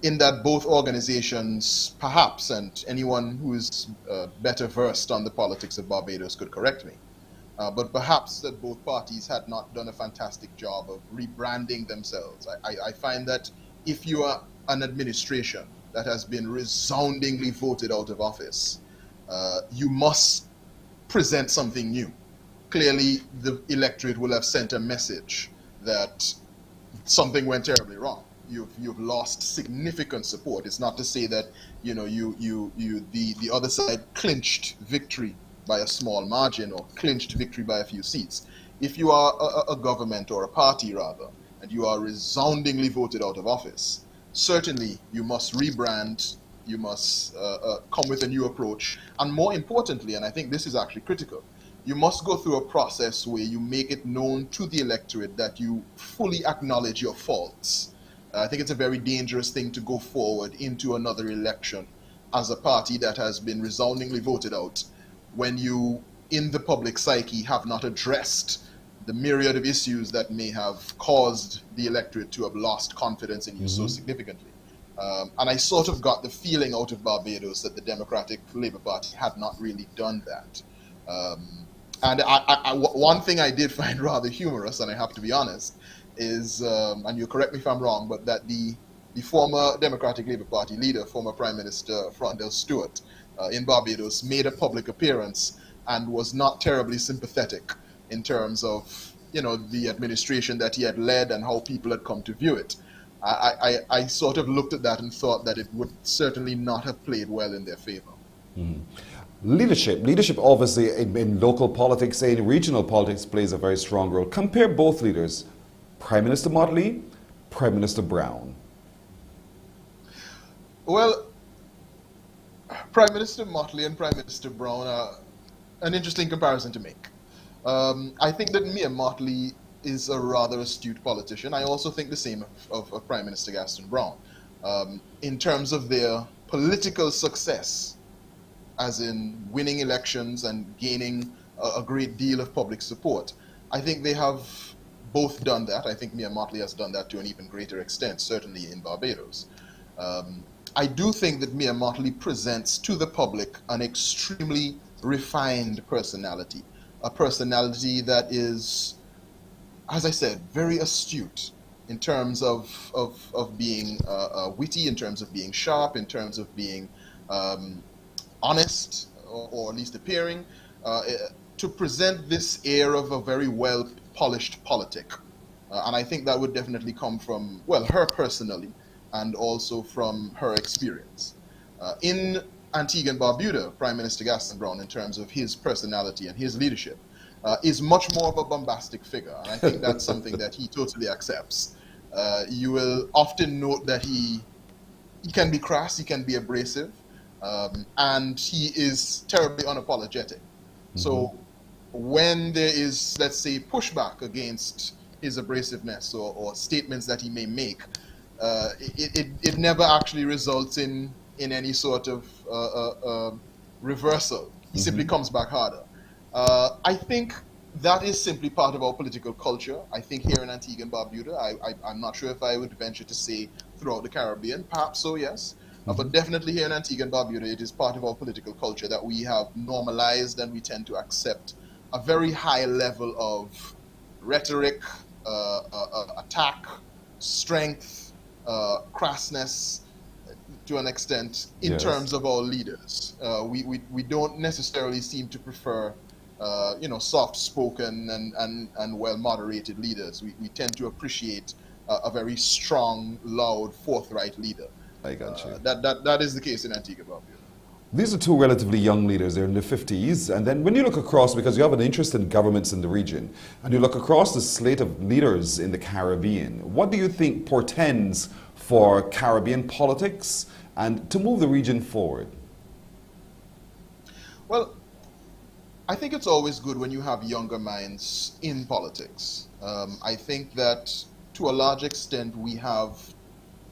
in that both organizations, perhaps, and anyone who is better versed on the politics of Barbados could correct me, but perhaps that both parties had not done a fantastic job of rebranding themselves. I find that if you are an administration that has been resoundingly voted out of office, you must present something new. Clearly, the electorate will have sent a message that something went terribly wrong. You've lost significant support. It's not to say that the other side clinched victory by a small margin or clinched victory by a few seats. If you are a government or a party rather, and you are resoundingly voted out of office, certainly you must rebrand, you must come with a new approach, and more importantly, and I think this is actually critical, you must go through a process where you make it known to the electorate that you fully acknowledge your faults. I think it's a very dangerous thing to go forward into another election as a party that has been resoundingly voted out when you, in the public psyche, have not addressed the myriad of issues that may have caused the electorate to have lost confidence in you so significantly. And I sort of got the feeling out of Barbados that the Democratic Labour Party had not really done that. And one thing I did find rather humorous, and I have to be honest, is, and you correct me if I'm wrong, but that the former Democratic Labour Party leader, former Prime Minister Frondell Stewart, in Barbados made a public appearance and was not terribly sympathetic in terms of the administration that he had led and how people had come to view it. I sort of looked at that and thought that it would certainly not have played well in their favor. Mm-hmm. Leadership obviously in local politics and regional politics plays a very strong role. Compare both leaders, Prime Minister Motley, Prime Minister Brown. Well, Prime Minister Motley and Prime Minister Brown are an interesting comparison to make. I think that Mia Motley is a rather astute politician. I also think the same of Prime Minister Gaston Brown. In terms of their political success, as in winning elections and gaining a great deal of public support, I think they have both done that. I think Mia Motley has done that to an even greater extent, certainly in Barbados. I do think that Mia Motley presents to the public an extremely refined personality, a personality that is, as I said, very astute in terms of being witty, in terms of being sharp, in terms of being honest, or at least appearing, to present this air of a very well-polished politic. And I think that would definitely come from, well, her personally, and also from her experience. In Antigua and Barbuda, Prime Minister Gaston Brown, in terms of his personality and his leadership, is much more of a bombastic figure, and I think that's something that he totally accepts. You will often note that he can be crass, he can be abrasive, and he is terribly unapologetic. Mm-hmm. So when there is, let's say, pushback against his abrasiveness or statements that he may make, it never actually results in any sort of reversal. He simply comes back harder. I think that is simply part of our political culture. I think here in Antigua and Barbuda, I'm not sure if I would venture to say throughout the Caribbean, perhaps so, yes. But definitely here in Antigua and Barbuda, it is part of our political culture that we have normalized and we tend to accept a very high level of rhetoric, attack, strength, crassness, to an extent, in terms of our leaders. We don't necessarily seem to prefer, soft-spoken and well-moderated leaders. We tend to appreciate a very strong, loud, forthright leader. I got you. That is the case in Antigua and Barbuda. These are two relatively young leaders. They're in their 50s. And then when you look across, because you have an interest in governments in the region, and you look across the slate of leaders in the Caribbean, what do you think portends for Caribbean politics and to move the region forward? Well, I think it's always good when you have younger minds in politics. I think that to a large extent we have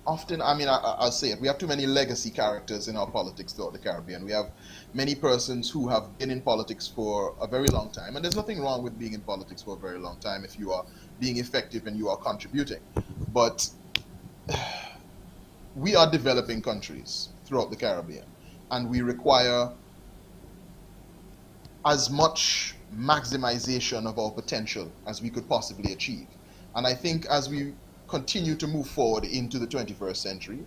often, I'll say it, we have too many legacy characters in our politics throughout the Caribbean. We have many persons who have been in politics for a very long time, and there's nothing wrong with being in politics for a very long time if you are being effective and you are contributing. But we are developing countries throughout the Caribbean, and we require as much maximization of our potential as we could possibly achieve. And I think as we continue to move forward into the 21st century,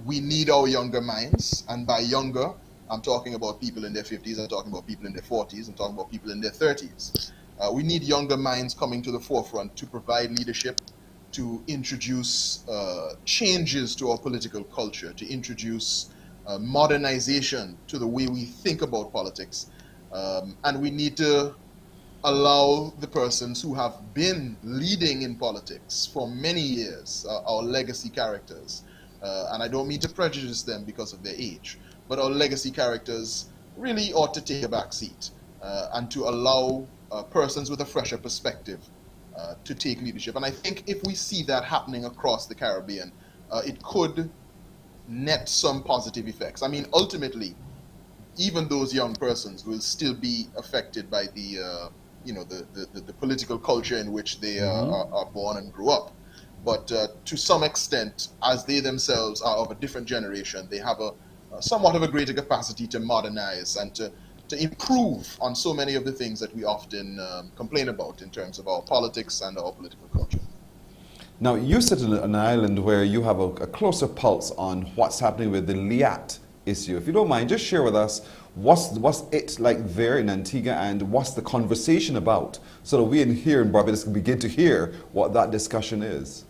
we need our younger minds, and by younger, I'm talking about people in their 50s, I'm talking about people in their 40s, I'm talking about people in their 30s. We need younger minds coming to the forefront to provide leadership, to introduce changes to our political culture, to introduce modernization to the way we think about politics. And we need to allow the persons who have been leading in politics for many years, our legacy characters, and I don't mean to prejudice them because of their age, but our legacy characters really ought to take a back seat and to allow persons with a fresher perspective to take leadership. And I think if we see that happening across the Caribbean, it could net some positive effects. I mean, ultimately, even those young persons will still be affected by the political culture in which they are born and grew up. But to some extent, as they themselves are of a different generation, they have a somewhat of a greater capacity to modernize and to improve on so many of the things that we often complain about in terms of our politics and our political culture. Now, you sit in an island where you have a closer pulse on what's happening with the Liat issue. If you don't mind, just share with us what's it like there in Antigua and what's the conversation about, so that we in here in Barbados can begin to hear what that discussion is.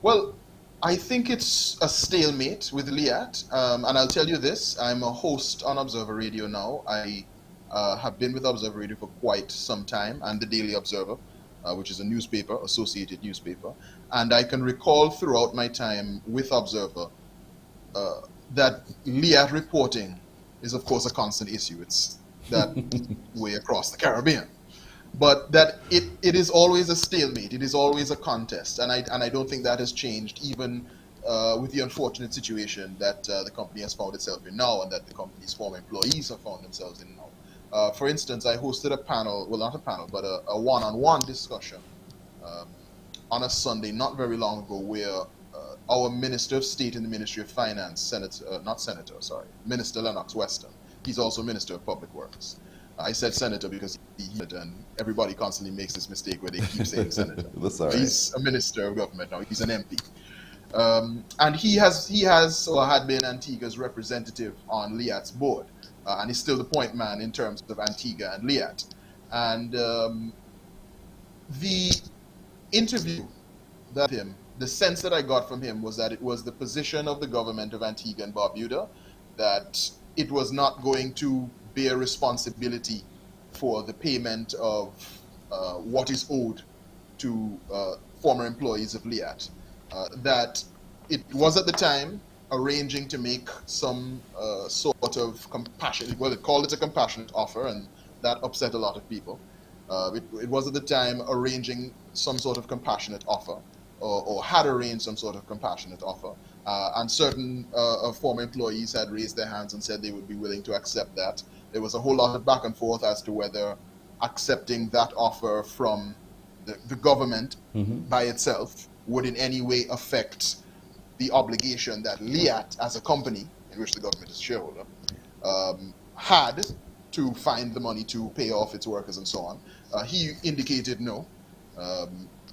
Well, I think it's a stalemate with Liat, and I'll tell you this, I'm a host on Observer Radio now. I have been with Observer Radio for quite some time, and the Daily Observer, which is a newspaper, associated newspaper, and I can recall throughout my time with Observer that Liat reporting is of course a constant issue. It's that way across the Caribbean. But that it is always a stalemate. It is always a contest, and I don't think that has changed, even with the unfortunate situation that the company has found itself in now, and that the company's former employees have found themselves in now. For instance, I hosted a panel, well, not a panel, but a one-on-one discussion on a Sunday not very long ago, where our Minister of State in the Ministry of Finance, Minister Lennox Weston, he's also Minister of Public Works. I said senator because and everybody constantly makes this mistake where they keep saying senator. That's all right. He's a minister of government now. He's an MP, and he has or had been Antigua's representative on Liat's board, and he's still the point man in terms of Antigua and Liat. And the interview that him, the sense that I got from him was that it was the position of the government of Antigua and Barbuda that it was not going to bear responsibility for the payment of what is owed to former employees of Liat. That it was at the time arranging to make some sort of compassionate, well, it called it a compassionate offer, and that upset a lot of people. It was at the time arranging some sort of compassionate offer, or had arranged some sort of compassionate offer. And certain former employees had raised their hands and said they would be willing to accept that. There was a whole lot of back and forth as to whether accepting that offer from the government by itself would in any way affect the obligation that Liat, as a company, in which the government is a shareholder, had to find the money to pay off its workers and so on. He indicated no.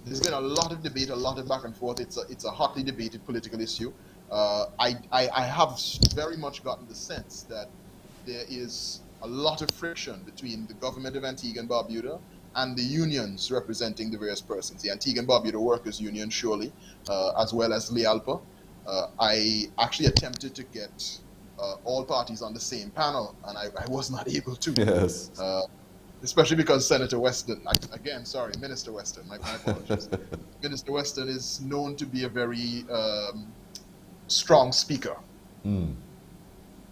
There's been a lot of debate, a lot of back and forth. It's a hotly debated political issue. I have very much gotten the sense that there is a lot of friction between the government of Antigua and Barbuda and the unions representing the various persons. The Antigua and Barbuda Workers Union, surely, as well as LIALPA. I actually attempted to get all parties on the same panel, and I was not able to. Yes. Especially because Senator Weston, Minister Weston, my apologies. Minister Weston is known to be a very strong speaker.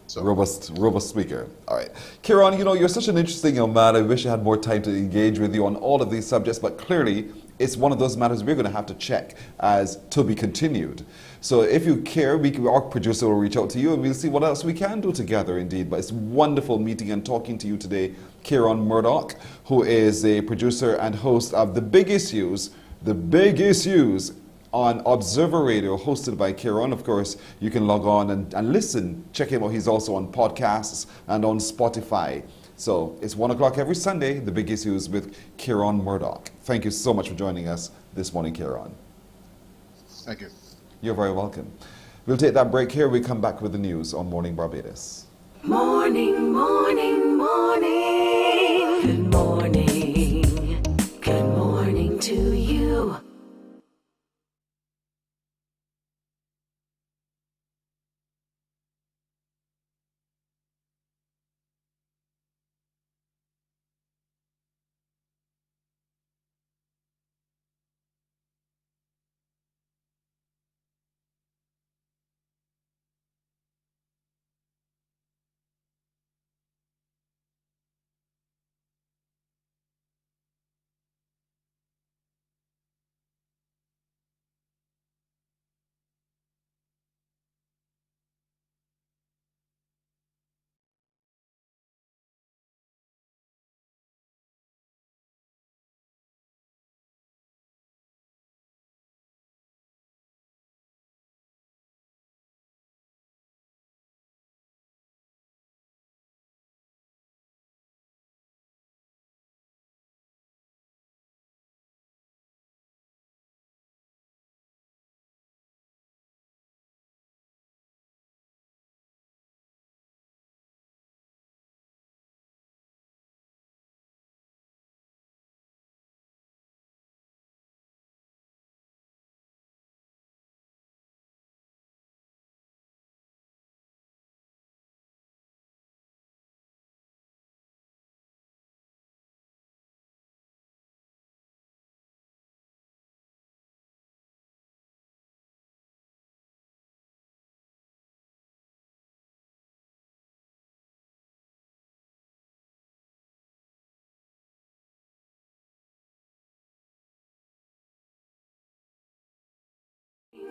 So. Robust speaker. All right. Kieran, you're such an interesting young man. I wish I had more time to engage with you on all of these subjects, but clearly it's one of those matters we're going to have to check as to be continued. So if you care, our producer will reach out to you and we'll see what else we can do together indeed. But it's wonderful meeting and talking to you today, Kieran Murdoch, who is a producer and host of The Big Issues on Observer Radio, hosted by Kieran. Of course, you can log on and listen. Check him out. He's also on podcasts and on Spotify. So it's 1 o'clock every Sunday, The Big Issues with Kieran Murdoch. Thank you so much for joining us this morning, Kieran. Thank you. You're very welcome. We'll take that break here. We come back with the news on Morning Barbados. Morning, morning, morning. Good morning. Good morning to you.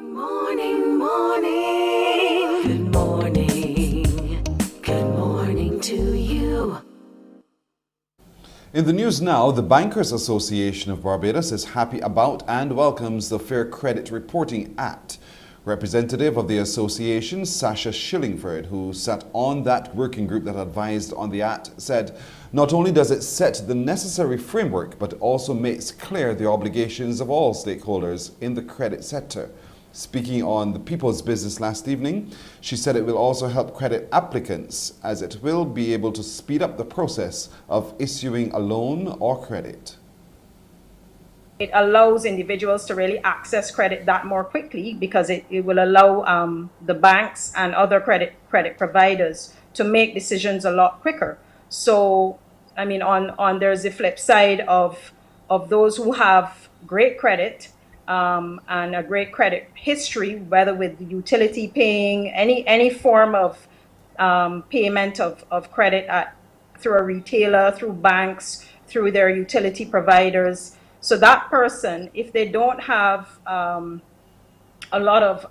Morning, morning. Good morning. Good morning to you. In the news now, the Bankers Association of Barbados is happy about and welcomes the Fair Credit Reporting Act. Representative of the association, Sasha Shillingford, who sat on that working group that advised on the act, said not only does it set the necessary framework, but also makes clear the obligations of all stakeholders in the credit sector. Speaking on the People's Business last evening, she said it will also help credit applicants as it will be able to speed up the process of issuing a loan or credit. It allows individuals to really access credit that more quickly because it will allow the banks and other credit providers to make decisions a lot quicker. So, I mean, there's the flip side of those who have great credit and a great credit history, whether with utility paying, any form of payment of credit through a retailer, through banks, through their utility providers. So that person, if they don't have a lot of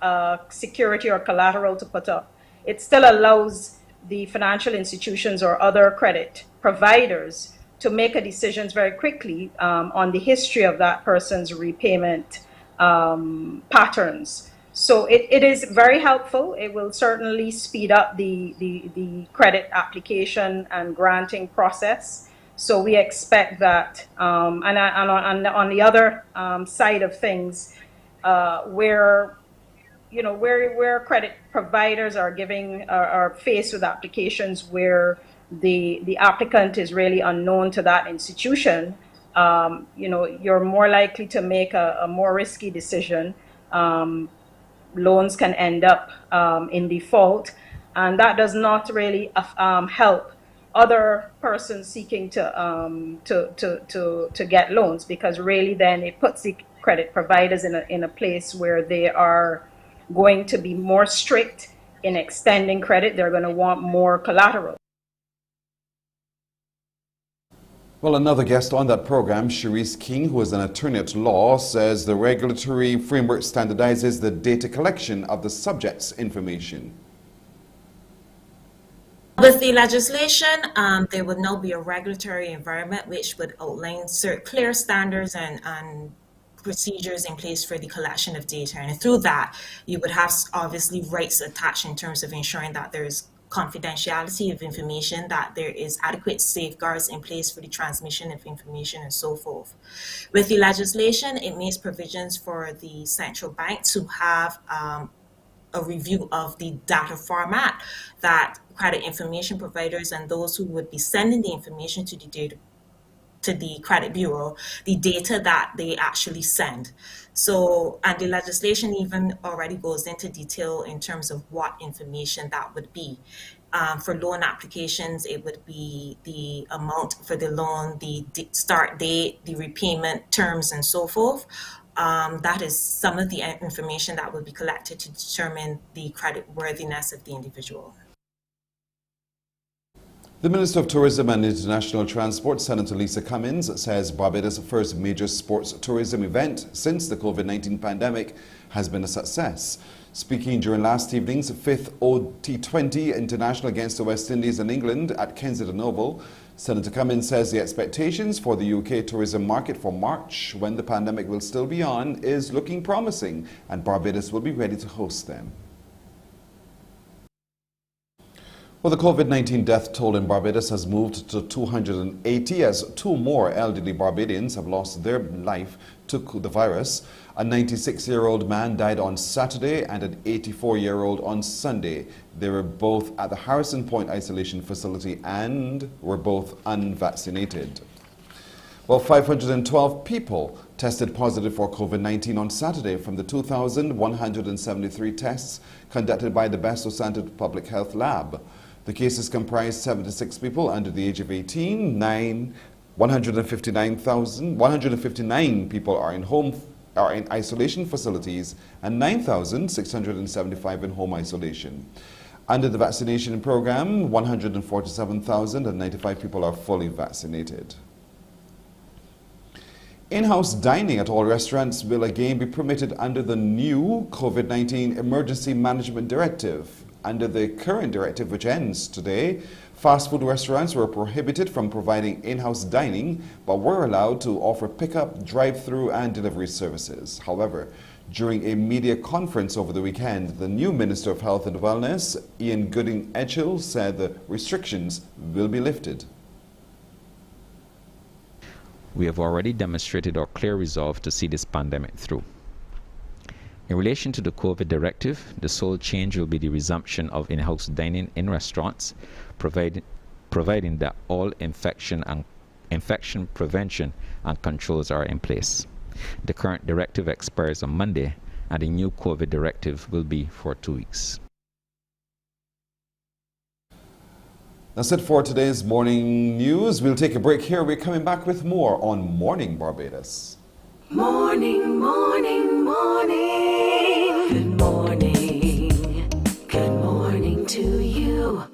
security or collateral to put up, it still allows the financial institutions or other credit providers to make a decisions very quickly on the history of that person's repayment patterns. So it is very helpful. It will certainly speed up the credit application and granting process. So we expect that, and on the other side of things, where credit providers are faced with applications where the applicant is really unknown to that institution, you're more likely to make a more risky decision. Loans can end up in default, and that does not really help other persons seeking to get loans, because really then it puts the credit providers in a place where they are going to be more strict in extending credit. They're going to want more collateral. Well, another guest on that program, Cherise King, who is an attorney at law, says the regulatory framework standardizes the data collection of the subject's information. With the legislation, there would now be a regulatory environment which would outline clear standards and procedures in place for the collection of data. And through that, you would have obviously rights attached in terms of ensuring that there's confidentiality of information, that there is adequate safeguards in place for the transmission of information and so forth. With the legislation, it makes provisions for the central bank to have a review of the data format that credit information providers and those who would be sending the information to the credit bureau, the data that they actually send. So, and the legislation even already goes into detail in terms of what information that would be. For loan applications, it would be the amount for the loan, the start date, the repayment terms, and so forth. That is some of the information that would be collected to determine the credit worthiness of the individual. The Minister of Tourism and International Transport, Senator Lisa Cummins, says Barbados' first major sports tourism event since the COVID-19 pandemic has been a success. Speaking during last evening's 5th OT20 International against the West Indies and England at Kensington Oval, Senator Cummins says the expectations for the UK tourism market for March, when the pandemic will still be on, is looking promising, and Barbados will be ready to host them. Well, the COVID-19 death toll in Barbados has moved to 280 as 2 more elderly Barbadians have lost their life to the virus. A 96-year-old man died on Saturday and an 84-year-old on Sunday. They were both at the Harrison Point Isolation Facility and were both unvaccinated. Well, 512 people tested positive for COVID-19 on Saturday from the 2,173 tests conducted by the Basso Santo Public Health Lab. The cases comprised 76 people under the age of 18, 159 people are in isolation facilities, and 9,675 in home isolation. Under the vaccination program, 147,095 people are fully vaccinated. In-house dining at all restaurants will again be permitted under the new COVID-19 Emergency Management Directive. Under the current directive, which ends today, fast food restaurants were prohibited from providing in-house dining, but were allowed to offer pickup, drive-through and delivery services. However, during a media conference over the weekend, the new Minister of Health and Wellness, Ian Gooding-Etchell, said the restrictions will be lifted. We have already demonstrated our clear resolve to see this pandemic through. In relation to the COVID directive, the sole change will be the resumption of in-house dining in restaurants, providing that all infection prevention and controls are in place. The current directive expires on Monday, and the new COVID directive will be for 2 weeks. That's it for today's morning news. We'll take a break here. We're coming back with more on Morning Barbados. Morning, morning, morning. Good morning. Good morning to you.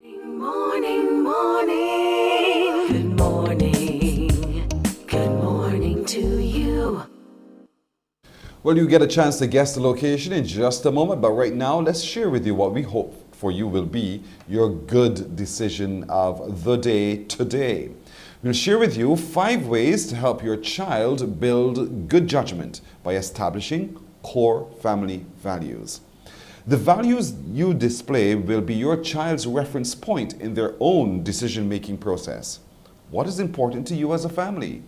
Morning, morning. Good morning. Good morning to you. Well, you get a chance to guess the location in just a moment, but right now, let's share with you what we hope for you will be your good decision of the day today. We'll share with you 5 ways to help your child build good judgment by establishing core family values. The values you display will be your child's reference point in their own decision-making process. What is important to you as a family?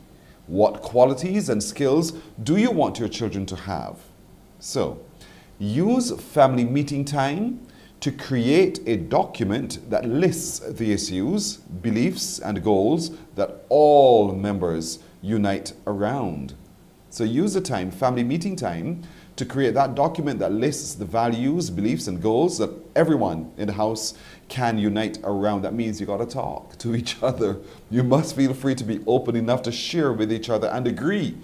What qualities and skills do you want your children to have? So, use family meeting time to create a document that lists the issues, beliefs, and goals that all members unite around. So use the time, family meeting time, to create that document that lists the values, beliefs, and goals that everyone in the house can unite around. That means you got to talk to each other. You must feel free to be open enough to share with each other and agree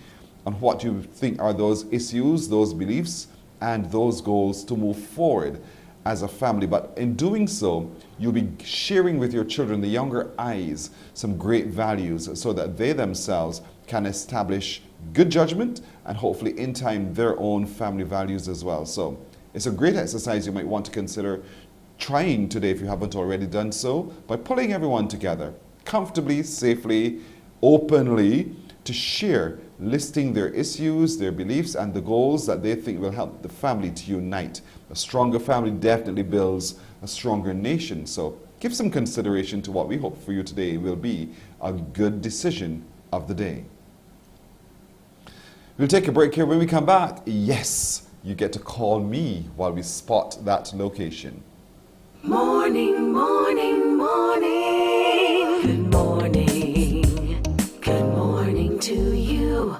on what you think are those issues, those beliefs, and those goals to move forward as a family. But in doing so, you'll be sharing with your children, the younger eyes, some great values so that they themselves can establish good judgment and hopefully in time their own family values as well. So it's a great exercise you might want to consider trying today if you haven't already done so, by pulling everyone together comfortably, safely, openly to share, listing their issues, their beliefs, and the goals that they think will help the family to unite. A stronger family definitely builds a stronger nation. So give some consideration to what we hope for you today will be a good decision of the day. We'll take a break here. When we come back, yes, you get to call me while we spot that location. Morning, morning, morning. Good morning. Good morning to you.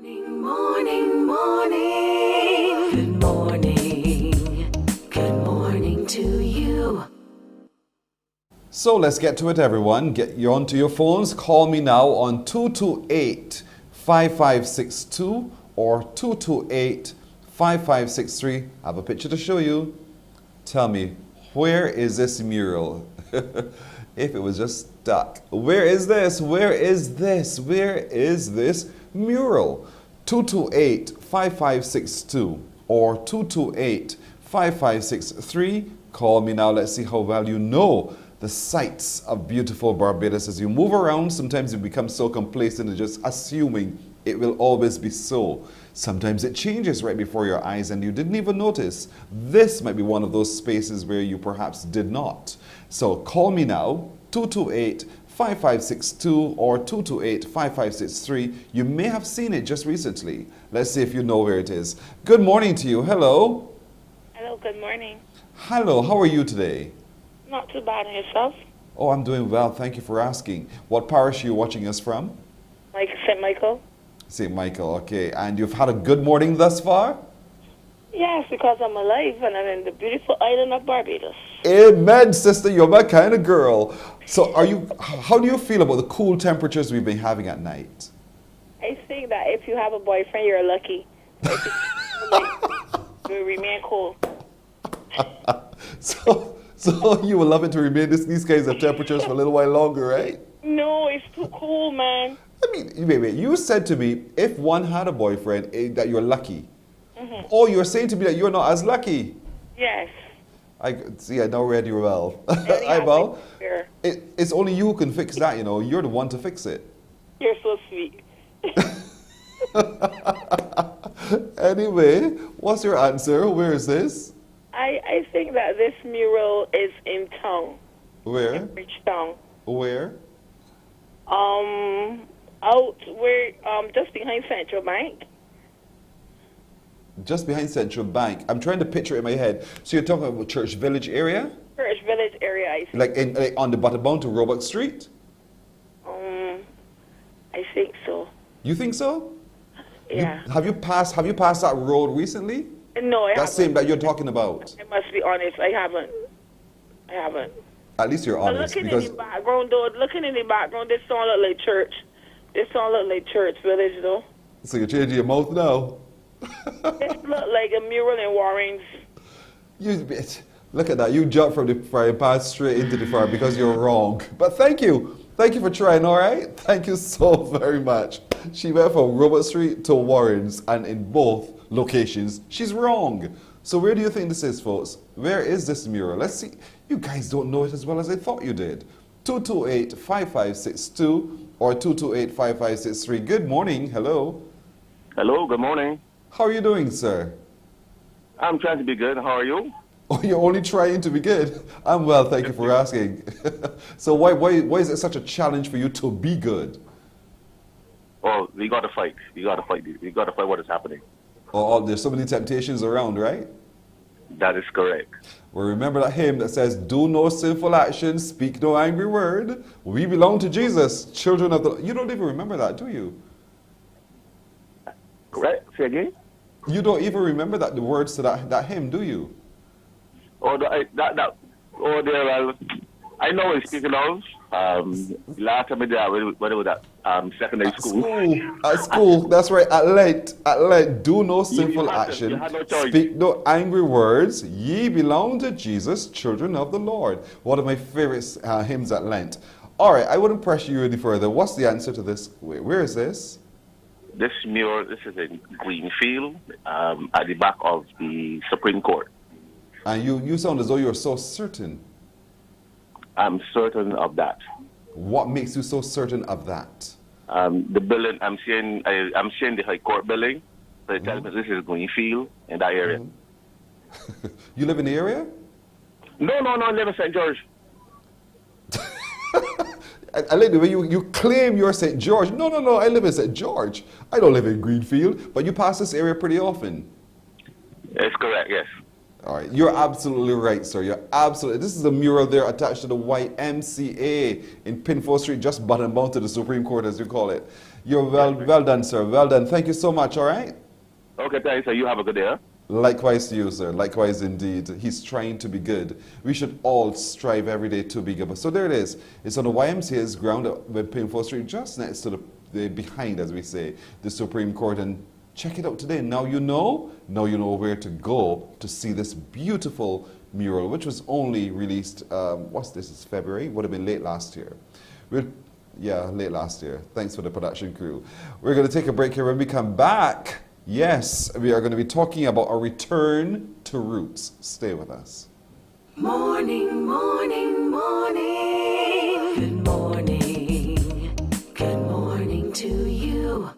Morning, morning, morning. Good morning. Good morning to you. So let's get to it, everyone. Get you onto your phones. Call me now on 228-5562 or 228-5563. I have a picture to show you. Tell me, where is this mural? If it was just stuck. Where is this? Where is this? Where is this mural? 228-5562 or 228-5563. Call me now. Let's see how well you know the sights of beautiful Barbados. As you move around, sometimes you become so complacent and just assuming it will always be so. Sometimes it changes right before your eyes and you didn't even notice. This might be one of those spaces where you perhaps did not. So call me now, 228-5562 or 228-5563. You may have seen it just recently. Let's see if you know where it is. Good morning to you. Hello. Hello, good morning. Hello, how are you today? Not too bad, and yourself? Oh, I'm doing well. Thank you for asking. What parish are you watching us from? Like St. Michael? St. Michael, okay. And you've had a good morning thus far? Yes, because I'm alive and I'm in the beautiful island of Barbados. Amen, sister. You're my kind of girl. So how do you feel about the cool temperatures we've been having at night? I think that if you have a boyfriend, you're lucky. You remain cool. So you would love it to remain these kinds of temperatures for a little while longer, right? No, it's too cool, man. I mean, wait. You said to me, if one had a boyfriend, that you're lucky. Mm-hmm. Oh, you're saying to me that you're not as lucky. Yes. I now read you well. Well, it's only you who can fix that, you know. You're the one to fix it. You're so sweet. Anyway, what's your answer? Where is this? I think that this mural is in town. Where? In Bridgetown. Where? Just behind Central Bank. Just behind Central Bank. I'm trying to picture it in my head. So you're talking about Church Village area? Church Village area, I think. Like on the Butterbound to Roebuck Street? I think so. You think so? Yeah. Have you passed that road recently? No, I haven't. That same that you're talking about? I must be honest, I haven't. At least you're honest. Looking in the background, this don't look like church. This don't look like Church Village, though. So you're changing your mouth now? It looked like a mural in Warren's. You bitch. Look at that. You jumped from the frying pan straight into the fire because you're wrong. But thank you. Thank you for trying, all right? Thank you so very much. She went from Robert Street to Warren's, and in both locations, she's wrong. So where do you think this is, folks? Where is this mural? Let's see. You guys don't know it as well as I thought you did. 228-5562 or 228-5563. Good morning. Hello. Hello, good morning. How are you doing, sir? I'm trying to be good. How are you? Oh, you're only trying to be good. I'm well, thank you for asking. So why is it such a challenge for you to be good? Oh, we got to fight. We got to fight. We got to fight what is happening. Oh, there's so many temptations around, right? That is correct. Well, remember that hymn that says, do no sinful action, speak no angry word. We belong to Jesus, children of the... You don't even remember that, do you? Correct. Say again? You don't even remember the words to that hymn, do you? Oh, I know what you're speaking of. Last time I did, when it was at secondary school. At school, that's right. At Lent, do no sinful action. You had no choice. Speak no angry words. Ye belong to Jesus, children of the Lord. One of my favorite hymns at Lent. All right, I wouldn't pressure you any further. What's the answer to this? Where is this? This mural, this is in Greenfield, at the back of the Supreme Court. And you sound as though you're so certain. I'm certain of that. What makes you so certain of that? The building, I'm seeing the High Court building. So it tells me this is Greenfield in that area. You live in the area? No, I live in St. George. I like the way you claim you're St. George. No, I live in St. George. I don't live in Greenfield, but you pass this area pretty often. It's correct, yes. All right, you're absolutely right, sir. You're absolutely. This is a mural there attached to the YMCA in Pinfold Street, just bottom bound to the Supreme Court, as you call it. You're well done, sir. Well done. Thank you so much. All right. Okay, thanks. So you have a good day. Huh? Likewise to you, sir. Likewise indeed. He's trying to be good. We should all strive every day to be good. So there it is. It's on the YMCA's ground at Pinfold Street, just next to the behind, as we say, the Supreme Court. And check it out today. Now you know where to go to see this beautiful mural, which was only released, what's this, it's February? Would have been late last year. Late last year. Thanks for the production crew. We're going to take a break here. When we come back, yes, we are going to be talking about a return to roots. Stay with us. Morning, morning, morning. Good morning. Good morning to you.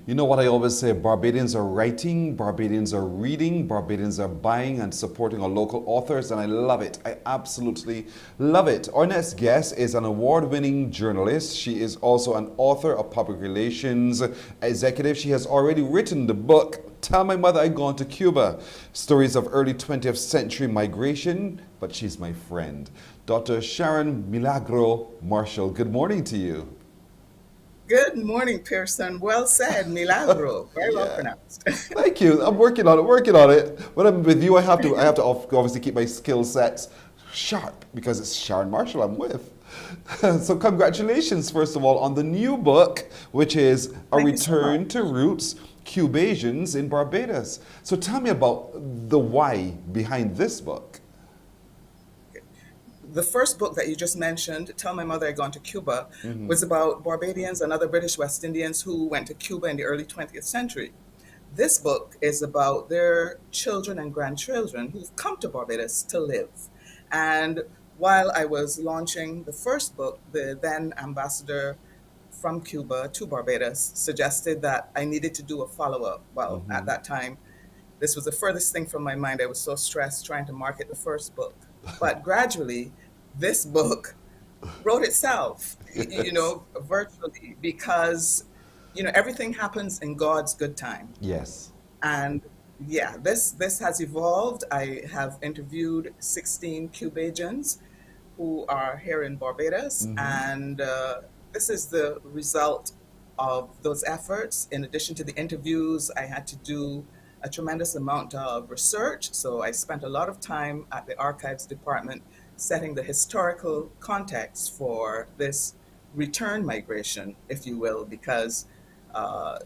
You know what I always say, Barbadians are writing, Barbadians are reading, Barbadians are buying and supporting our local authors, and I love it. I absolutely love it. Our next guest is an award-winning journalist. She is also an author, a public relations executive. She has already written the book, Tell My Mother I'd Gone to Cuba, Stories of Early 20th Century Migration, but she's my friend. Dr. Sharon Milagro Marshall, good morning to you. Good morning, Pearson. Well said, Milagro. Very well pronounced. Thank you. I'm working on it. When I'm with you, I have to obviously keep my skill sets sharp because it's Sharon Marshall I'm with. So congratulations, first of all, on the new book, which is A Return to Roots, Cubasians in Barbados. So tell me about the why behind this book. The first book that you just mentioned, Tell My Mother I'd Gone to Cuba, was about Barbadians and other British West Indians who went to Cuba in the early 20th century. This book is about their children and grandchildren who've come to Barbados to live. And while I was launching the first book, the then ambassador from Cuba to Barbados suggested that I needed to do a follow-up. Well, at that time, this was the furthest thing from my mind. I was so stressed trying to market the first book. But gradually, this book wrote itself, virtually, because, everything happens in God's good time. Yes. And yeah, this has evolved. I have interviewed 16 Cubasians who are here in Barbados, and this is the result of those efforts. In addition to the interviews, I had to do a tremendous amount of research. So I spent a lot of time at the archives department setting the historical context for this return migration, if you will, because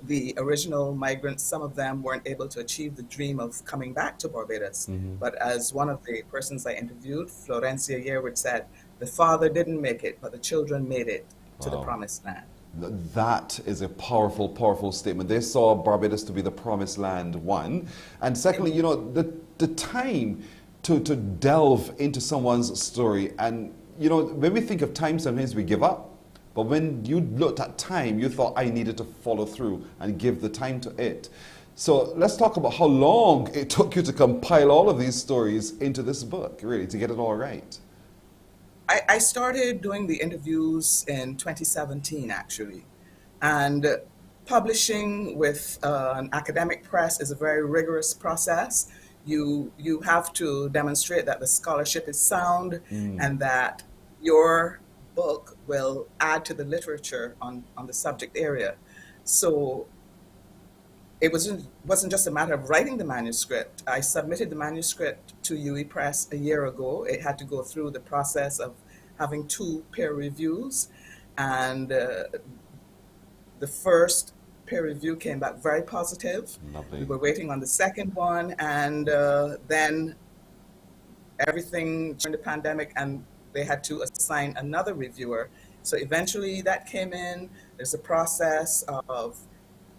the original migrants, some of them weren't able to achieve the dream of coming back to Barbados. But as one of the persons I interviewed, Florencia Yearwood, said, the father didn't make it, but the children made it to the promised land. That is a powerful, powerful statement. They saw Barbados to be the promised land, one. And secondly, the time to delve into someone's story. And, when we think of time, sometimes we give up. But when you looked at time, you thought, I needed to follow through and give the time to it. So let's talk about how long it took you to compile all of these stories into this book, really, to get it all right. I started doing the interviews in 2017, actually. And publishing with an academic press is a very rigorous process. You have to demonstrate that the scholarship is sound and that your book will add to the literature on the subject area. So it wasn't just a matter of writing the manuscript. I submitted the manuscript to UE Press a year ago. It had to go through the process of having 2 peer reviews. And the first peer review came back very positive. Lovely. We were waiting on the second one, and then everything during the pandemic, and they had to assign another reviewer. So eventually that came in. There's a process of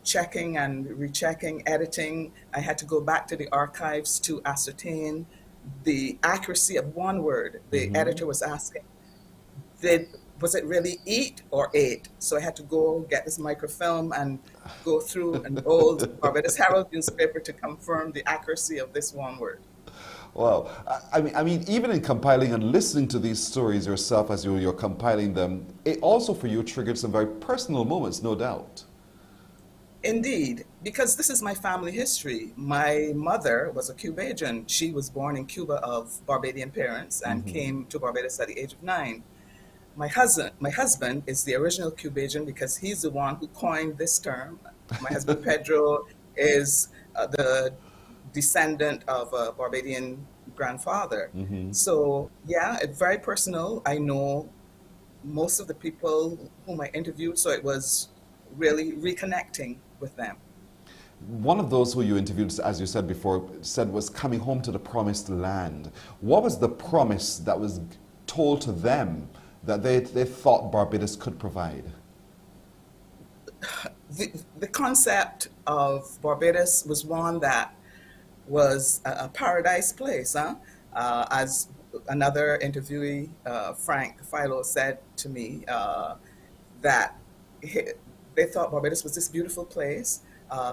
checking and rechecking, editing. I had to go back to the archives to ascertain the accuracy of one word. The editor was asking, was it really eat or ate? So I had to go get this microfilm and go through an old Barbados Herald newspaper to confirm the accuracy of this one word. Wow. I mean, even in compiling and listening to these stories yourself as you're compiling them, it also for you triggered some very personal moments, no doubt. Indeed, because this is my family history. My mother was a Cubasian. She was born in Cuba of Barbadian parents and came to Barbados at the age of 9. My husband is the original Cubasian because he's the one who coined this term. My husband Pedro is the descendant of a Barbadian grandfather. So yeah, it's very personal. I know most of the people whom I interviewed, so it was really reconnecting with them. One of those who you interviewed, as you said before, said was coming home to the promised land. What was the promise that was told to them that they thought Barbados could provide? The concept of Barbados was one that was a paradise place, as another interviewee, Frank Philo, said to me, that they thought Barbados was this beautiful place.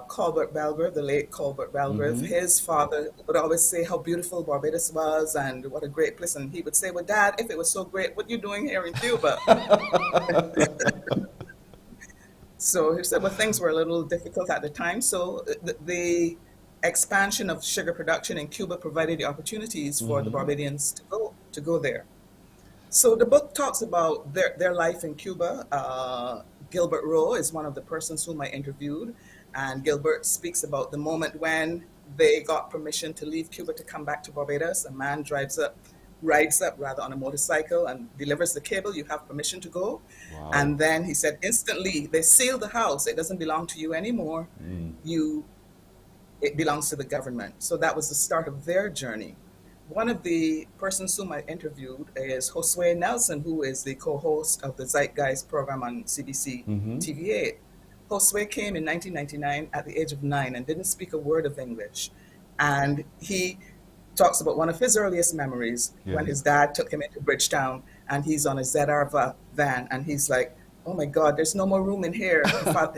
Colbert Belgrave, the late Colbert Belgrave, his father would always say how beautiful Barbados was and what a great place. And he would say, well, Dad, if it was so great, what are you doing here in Cuba? So he said, well, things were a little difficult at the time. So the expansion of sugar production in Cuba provided the opportunities for the Barbadians to go there. So the book talks about their life in Cuba. Gilbert Rowe is one of the persons whom I interviewed. And Gilbert speaks about the moment when they got permission to leave Cuba to come back to Barbados. A man rides up on a motorcycle and delivers the cable. You have permission to go. Wow. And then he said, instantly, they seal the house. It doesn't belong to you anymore. It belongs to the government. So that was the start of their journey. One of the persons whom I interviewed is Josue Nelson, who is the co-host of the Zeitgeist program on CBC TV8. Josue came in 1999 at the age of 9 and didn't speak a word of English. And he talks about one of his earliest memories when his dad took him into Bridgetown and he's on a ZR van and he's like, oh my God, there's no more room in here.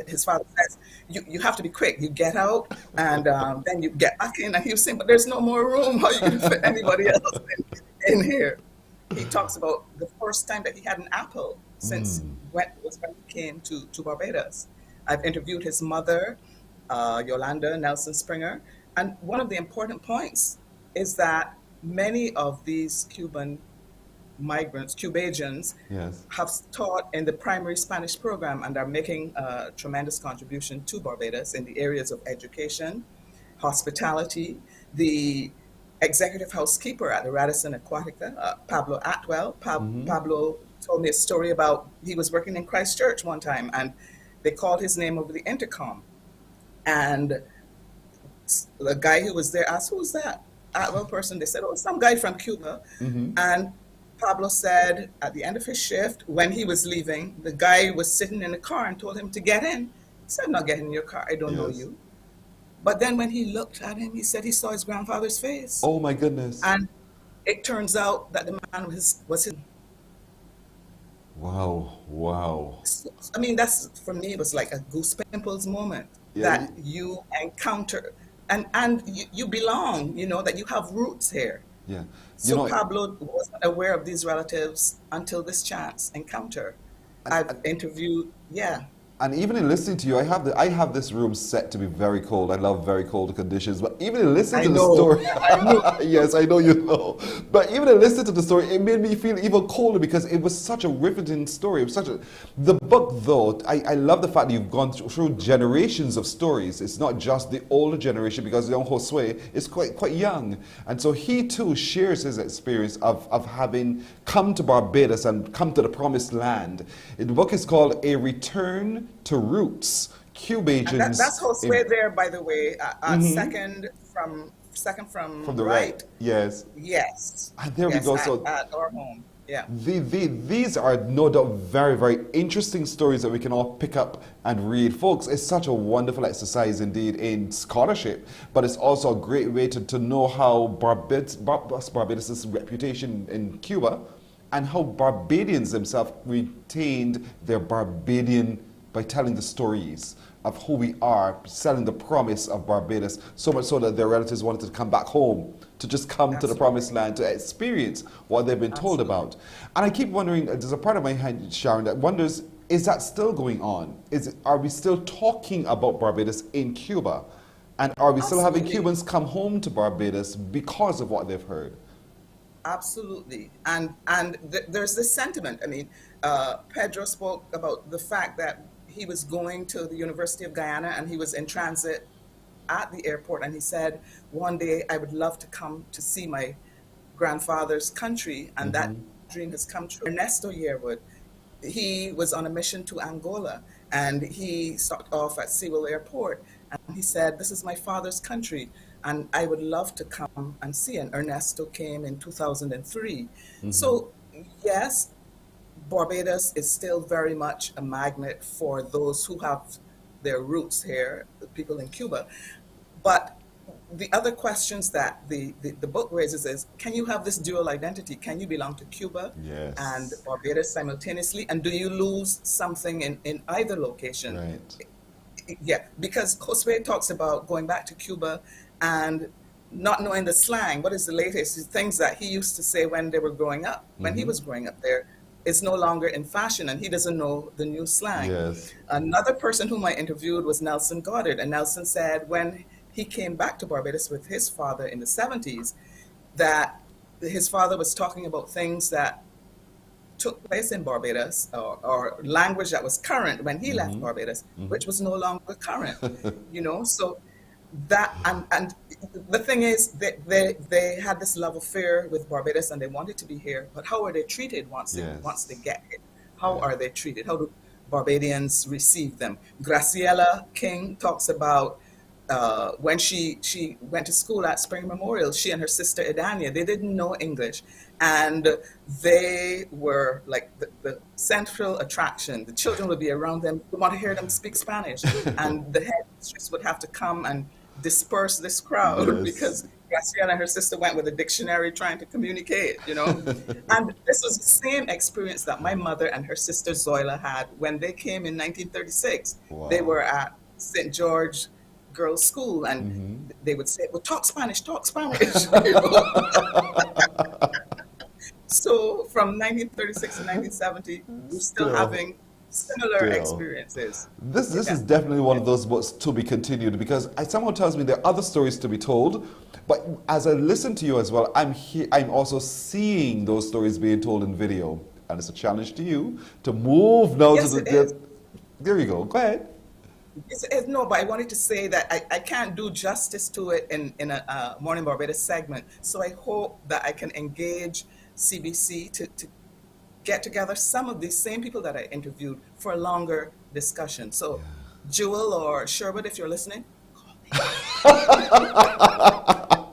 His father says, you have to be quick. You get out and then you get back in. And he was saying, but there's no more room. How are you going to fit anybody else in here? He talks about the first time that he had an apple since when he came to Barbados. I've interviewed his mother, Yolanda Nelson Springer. And one of the important points is that many of these Cuban migrants, Cubasians, have taught in the primary Spanish program and are making a tremendous contribution to Barbados in the areas of education, hospitality. The executive housekeeper at the Radisson Aquatica, Pablo Atwell, Pablo told me a story about he was working in Christchurch one time and they called his name over the intercom. And the guy who was there asked, who's that Atwell person? They said, oh, some guy from Cuba. And Pablo said at the end of his shift, when he was leaving, the guy was sitting in the car and told him to get in. He said, not get in your car, I don't know you. But then when he looked at him, he said he saw his grandfather's face. Oh my goodness. And it turns out that the man was his. Wow. I mean, that's, for me, it was like a goosebumps moment that you encounter and you belong, that you have roots here. Yeah. So Pablo wasn't aware of these relatives until this chance encounter. I've interviewed, And even in listening to you, I have this room set to be very cold. I love very cold conditions. But even in listening to the story, yes, I know you know. But even in listening to the story, it made me feel even colder because it was such a riveting story. It was the book, though. I love the fact that you've gone through generations of stories. It's not just the older generation because young Josue is quite young, and so he too shares his experience of having come to Barbados and come to the Promised Land. The book is called A Return to Roots, Cubasians. That's Josue there, by the way, second from the right. Yes. And there we go. So at our home. Yeah. These are no doubt very, very interesting stories that we can all pick up and read. Folks, it's such a wonderful exercise indeed in scholarship, but it's also a great way to know how Barbados' reputation in Cuba and how Barbadians themselves retained their Barbadian by telling the stories of who we are, selling the promise of Barbados, so much so that their relatives wanted to come back home, to just come to the Promised Land, to experience what they've been told about. And I keep wondering, there's a part of my head, Sharon, that wonders, is that still going on? Are we still talking about Barbados in Cuba? And are we still having Cubans come home to Barbados because of what they've heard? Absolutely. And there's this sentiment. I mean, Pedro spoke about the fact that he was going to the University of Guyana and he was in transit at the airport and he said, one day I would love to come to see my grandfather's country, and that dream has come true. Ernesto Yearwood, he was on a mission to Angola and he stopped off at Sewell Airport and he said, this is my father's country and I would love to come and see. And Ernesto came in 2003. So yes, Barbados is still very much a magnet for those who have their roots here, the people in Cuba. But the other questions that the book raises is, can you have this dual identity? Can you belong to Cuba Yes. and Barbados simultaneously? And do you lose something in either location? Right. Yeah, because Josue talks about going back to Cuba and not knowing the slang. What is the latest? Things that he used to say when they were growing up, when he was growing up there, is no longer in fashion, and he doesn't know the new slang. Yes. Another person whom I interviewed was Nelson Goddard, and Nelson said when he came back to Barbados with his father in the 70s, that his father was talking about things that took place in Barbados, or language that was current when he left Barbados, which was no longer current. You know, so that, and the thing is that they had this love affair with Barbados and they wanted to be here, but how are they treated once they get here? How are they treated? How do Barbadians receive them? Graciela King talks about when she went to school at Spring Memorial, she and her sister Idania, they didn't know English, and they were like the central attraction. The children would be around them, we want to hear them speak Spanish, and the headmistress would have to come and disperse this crowd because Graciela and her sister went with a dictionary trying to communicate, you know. And this was the same experience that my mother and her sister Zoila had when they came in 1936. Wow. They were at St. George Girls' School, and they would say, well, talk Spanish, talk Spanish. You know? So from 1936 to 1970, we're still having similar experiences. This is definitely one of those books to be continued, because someone tells me there are other stories to be told, but as I listen to you as well, I'm also seeing those stories being told in video, and it's a challenge to you to move now to the. There you go. Go ahead. No, but I wanted to say that I can't do justice to it in a Morning Barbados segment. So I hope that I can engage CBC to get together some of these same people that I interviewed for a longer discussion. So Jewel or Sherwood, if you're listening,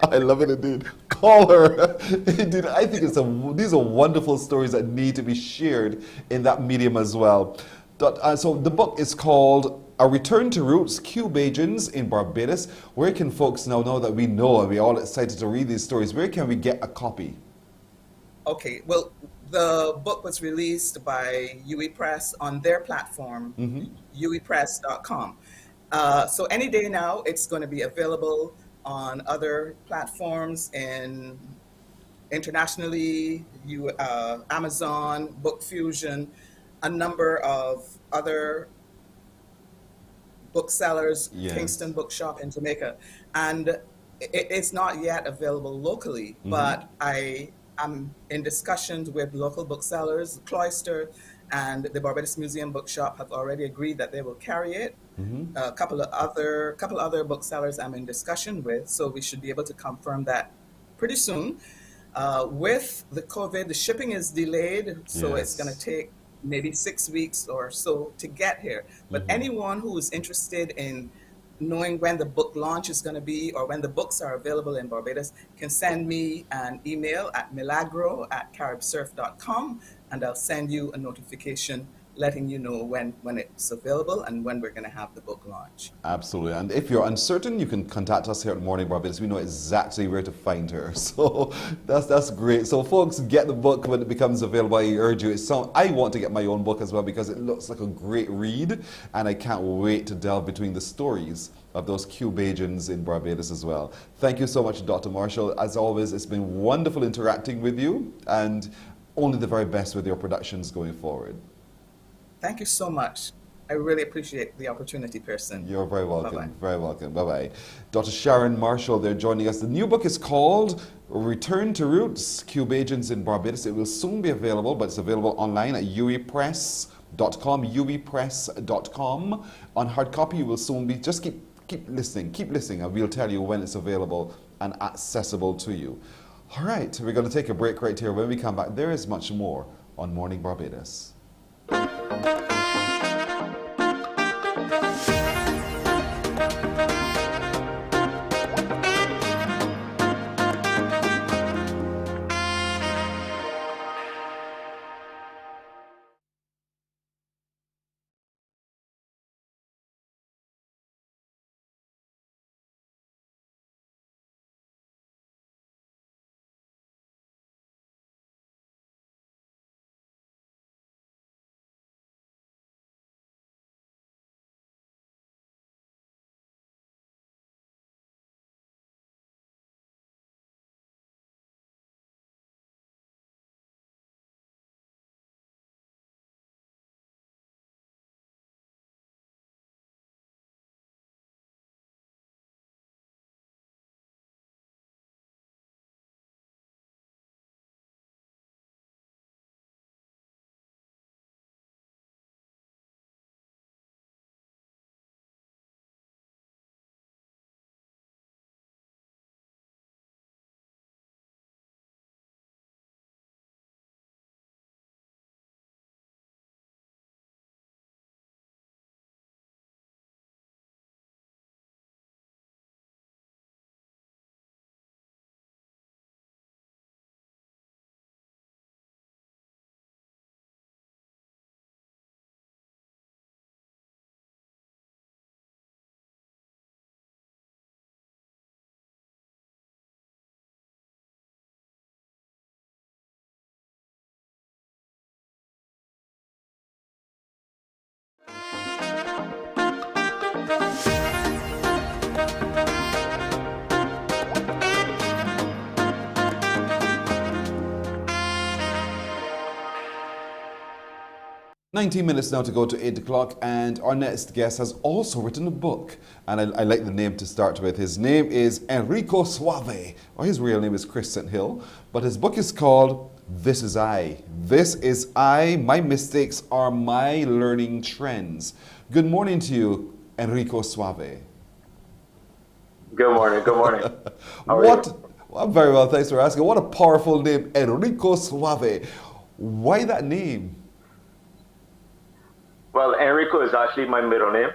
I love it indeed. Call her. Indeed, I think these are wonderful stories that need to be shared in that medium as well. So the book is called A Return to Roots, Cubagins in Barbados. Where can folks now know that we know and we're all excited to read these stories? Where can we get a copy? Okay, well, the book was released by UE Press on their platform, uepress.com. So any day now, it's going to be available on other platforms in internationally, Amazon, Book Fusion, a number of other booksellers, Kingston Bookshop in Jamaica. And it's not yet available locally, but I'm in discussions with local booksellers. Cloister and the Barbados Museum Bookshop have already agreed that they will carry it. A couple of other booksellers I'm in discussion with, so we should be able to confirm that pretty soon. With the COVID, the shipping is delayed, so it's going to take maybe 6 weeks or so to get here. But anyone who is interested in knowing when the book launch is going to be or when the books are available in Barbados can send me an email at milagro@caribsurf.com, and I'll send you a notification letting you know when it's available and when we're going to have the book launch. Absolutely. And if you're uncertain, you can contact us here at Morning Barbados. We know exactly where to find her. So that's great. So folks, get the book when it becomes available. I urge you. I want to get my own book as well because it looks like a great read, and I can't wait to delve between the stories of those Cubagins in Barbados as well. Thank you so much, Dr. Marshall. As always, it's been wonderful interacting with you, and only the very best with your productions going forward. Thank you so much. I really appreciate the opportunity, Pearson. You're very welcome. Bye-bye. Very welcome. Bye-bye. Dr. Sharon Marshall, they're joining us. The new book is called Return to Roots, Cubagins in Barbados. It will soon be available, but it's available online at uepress.com, uepress.com. On hard copy, you will soon be. Just keep listening, and we'll tell you when it's available and accessible to you. All right, we're going to take a break right here. When we come back, there is much more on Morning Barbados. 19 minutes now to go to 8 o'clock, and our next guest has also written a book. And I like the name to start with. His name is Enrico Suave, or his real name is Christian Hill. But his book is called This Is I. This is I. My mistakes are my learning trends. Good morning to you, Enrico Suave. Good morning. Good morning. How are you? I'm very well, thanks for asking. What a powerful name, Enrico Suave. Why that name? Well, Enrico is actually my middle name.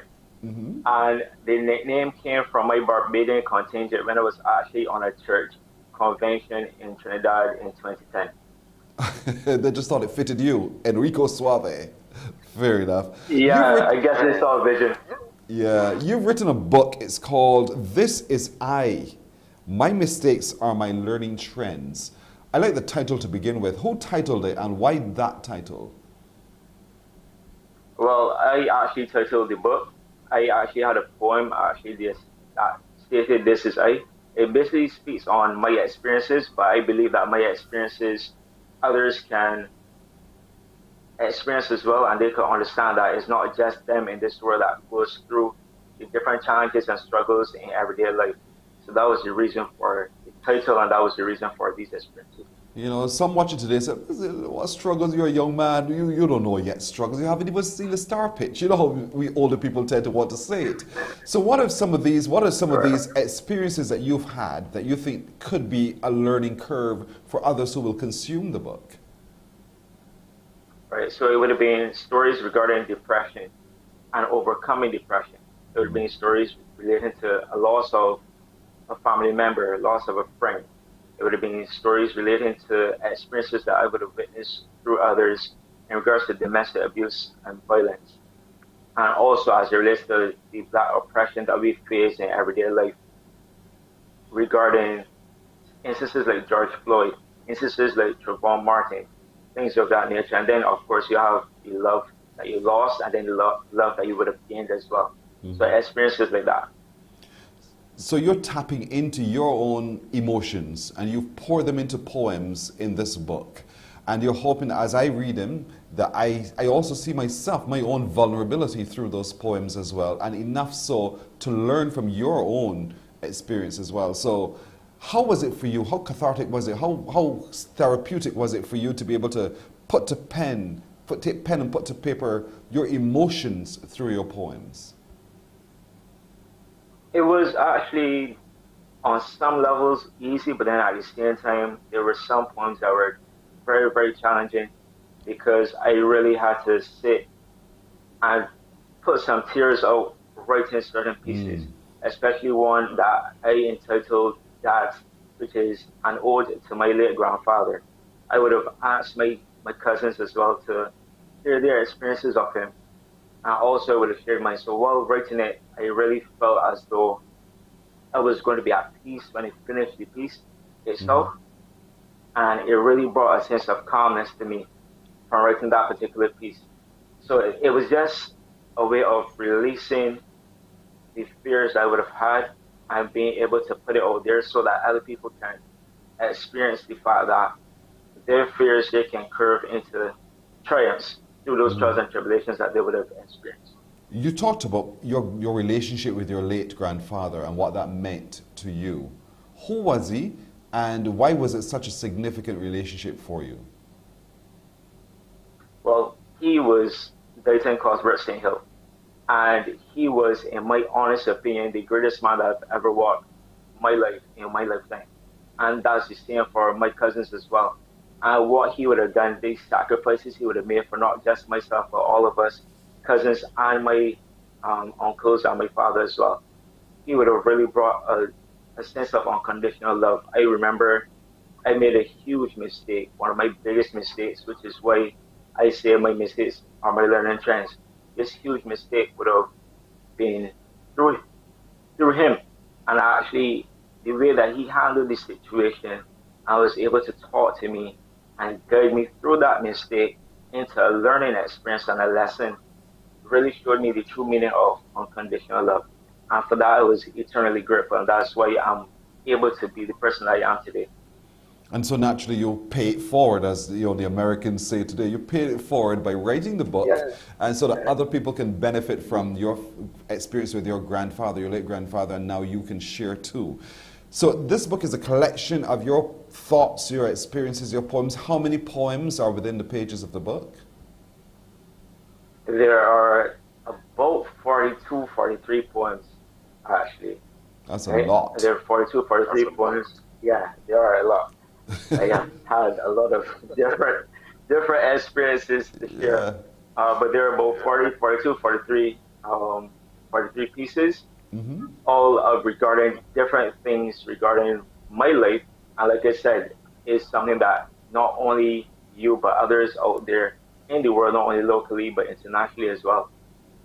And the nickname came from my Barbadian contingent when I was actually on a church convention in Trinidad in 2010. They just thought it fitted you, Enrico Suave. Fair enough. Yeah, I guess they saw a vision. Yeah, you've written a book. It's called This Is I. My Mistakes Are My Learning Trends. I like the title to begin with. Who titled it and why that title? Well, I actually titled the book. I actually had a poem that stated This Is I. It basically speaks on my experiences, but I believe that my experiences others can experience as well, and they can understand that it's not just them in this world that goes through the different challenges and struggles in everyday life. So that was the reason for the title, and that was the reason for these experiences. You know, some watching today said, what struggles? You're a young man. You don't know yet struggles. You haven't even seen the star pitch. You know how we older people tend to want to say it. So what are some of these experiences that you've had that you think could be a learning curve for others who will consume the book? Right, so it would have been stories regarding depression and overcoming depression. It would have been stories relating to a loss of a family member, loss of a friend. It would have been stories relating to experiences that I would have witnessed through others in regards to domestic abuse and violence. And also as it relates to the Black oppression that we face in everyday life regarding instances like George Floyd, instances like Trayvon Martin, things of that nature. And then, of course, you have the love that you lost and then the love that you would have gained as well. So experiences like that. So you're tapping into your own emotions and you've poured them into poems in this book. And you're hoping as I read them that I also see myself, my own vulnerability through those poems as well. And enough so to learn from your own experience as well. So how was it for you? How cathartic was it? How therapeutic was it for you to be able to take pen and put to paper your emotions through your poems? It was actually on some levels easy, but then at the same time, there were some poems that were very, very challenging because I really had to sit and put some tears out writing certain pieces, especially one that I entitled That, which is an ode to my late grandfather. I would have asked my cousins as well to share their experiences of him. I also would have shared mine. So while writing it, I really felt as though I was going to be at peace when I finished the piece itself. And it really brought a sense of calmness to me from writing that particular piece. So it was just a way of releasing the fears I would have had and being able to put it out there so that other people can experience the fact that their fears, they can curve into triumphs through those trials and tribulations that they would have experienced. You talked about your relationship with your late grandfather and what that meant to you. Who was he and why was it such a significant relationship for you? Well, he was Dayton Cosbert St. Hill. And he was, in my honest opinion, the greatest man that I've ever walked my life in my lifetime. And that's the same for my cousins as well. And what he would have done, the sacrifices he would have made for not just myself, but all of us, cousins and my uncles and my father as well. He would have really brought a sense of unconditional love. I remember I made a huge mistake, one of my biggest mistakes, which is why I say my mistakes are my learning trends. This huge mistake would have been through him. And actually, the way that he handled the situation, I was able to talk to me and guide me through that mistake into a learning experience and a lesson, really showed me the true meaning of unconditional love. And for that, I was eternally grateful. And that's why I'm able to be the person I am today. And so naturally you pay it forward, as the Americans say today. You pay it forward by writing the book, and so that other people can benefit from your experience with your grandfather, your late grandfather, and now you can share too. So this book is a collection of your thoughts, your experiences, your poems. How many poems are within the pages of the book? There are about 42, 43 poems, actually. That's a lot. There are 42, 43 poems. Yeah, there are a lot. I have had a lot of different experiences to share. But there are about 40, 42, 43, 43 pieces, all regarding different things regarding my life. And like I said, it's something that not only you, but others out there in the world, not only locally, but internationally as well,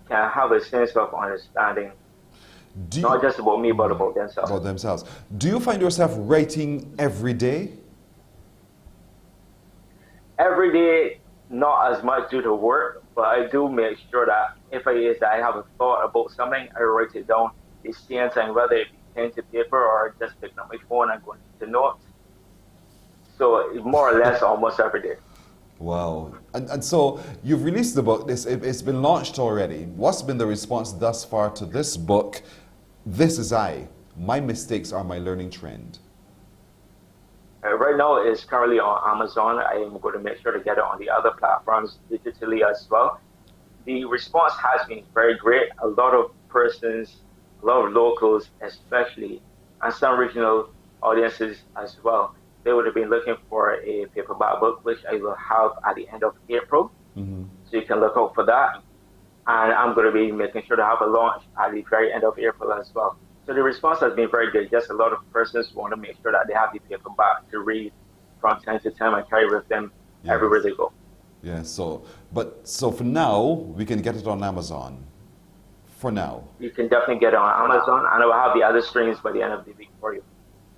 can have a sense of understanding, not just about me, but about themselves. About themselves. Do you find yourself writing every day? Every day, not as much due to work, but I do make sure that if I have a thought about something, I write it down. The same time, whether it be pen to paper or just picking up my phone and going to notes. So more or less almost every day. Wow. And so you've released the book. It's been launched already. What's been the response thus far to this book, This Is I? My Mistakes Are My Learning Trend. Right now, it's currently on Amazon. I am going to make sure to get it on the other platforms digitally as well. The response has been very great. A lot of persons, a lot of locals especially, and some regional audiences as well. They would have been looking for a paperback book, which I will have at the end of April. So you can look out for that. And I'm going to be making sure to have a launch at the very end of April as well. So the response has been very good. Just a lot of persons want to make sure that they have the paperback to read from time to time and carry with them everywhere they go. Yeah, so for now, we can get it on Amazon. For now. You can definitely get it on Amazon, and I will have the other streams by the end of the week for you.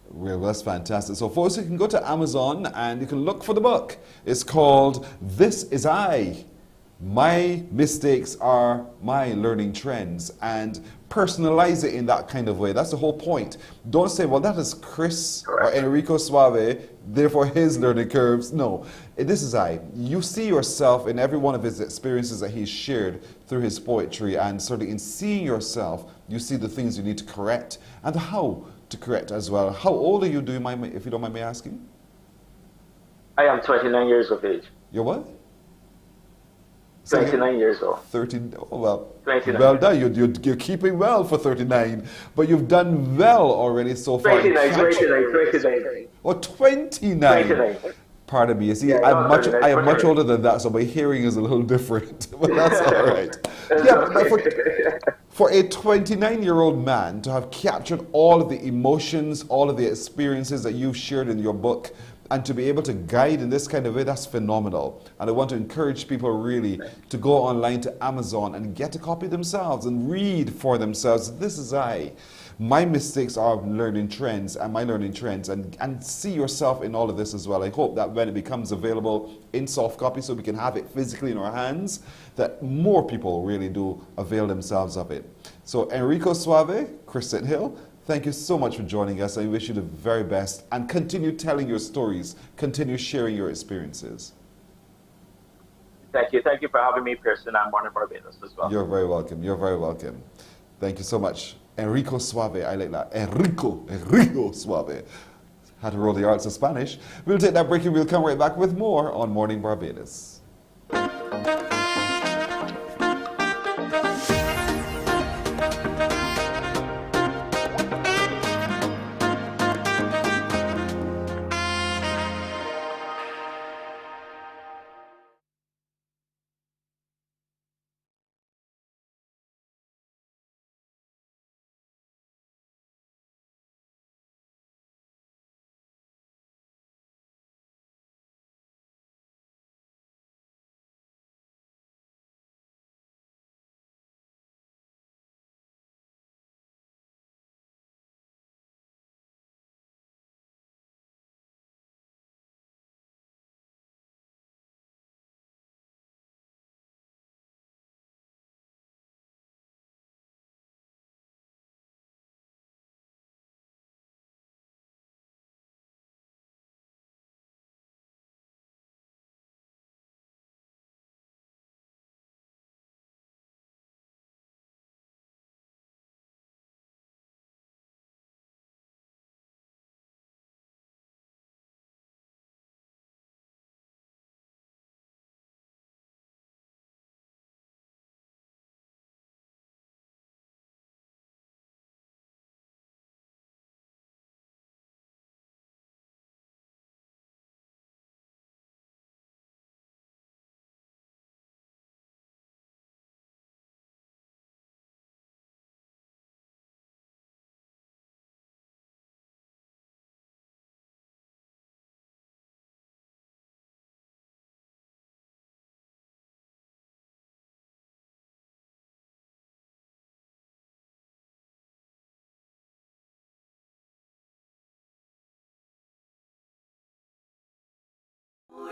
Well, that's fantastic. So folks, you can go to Amazon and you can look for the book. It's called This Is I. My Mistakes Are My Learning Trends, and personalize it in that kind of way. That's the whole point. Don't say, well, that is Chris or Enrico Suave, therefore his learning curves. No, this is I. You see yourself in every one of his experiences that he's shared through his poetry, and certainly in seeing yourself, you see the things you need to correct and how to correct as well. How old are you, if you don't mind me asking? I am 29 years of age. You're what? 29 years old. 13, oh, well, 29. well done. You're keeping well for 39, but you've done well already so far. 29. Oh, 29. 29. Pardon me. You see, I am much older than that, so my hearing is a little different, but that's all right. Yeah, but for a 29-year-old man to have captured all of the emotions, all of the experiences that you've shared in your book, and to be able to guide in this kind of way, that's phenomenal. And I want to encourage people really to go online to Amazon and get a copy themselves and read for themselves. This is I. My mistakes are learning trends and my learning trends, and see yourself in all of this as well. I hope that when it becomes available in soft copy so we can have it physically in our hands, that more people really do avail themselves of it. So Enrico Suave, Kristen Hill, thank you so much for joining us. I wish you the very best, and continue telling your stories, continue sharing your experiences. Thank you for having me, Pearson, and Mornin Barbados as well. You're very welcome. You're very welcome. Thank you so much. Enrico Suave, I like that. Enrico Suave. Had to roll the arts of Spanish. We'll take that break and we'll come right back with more on Morning Barbados.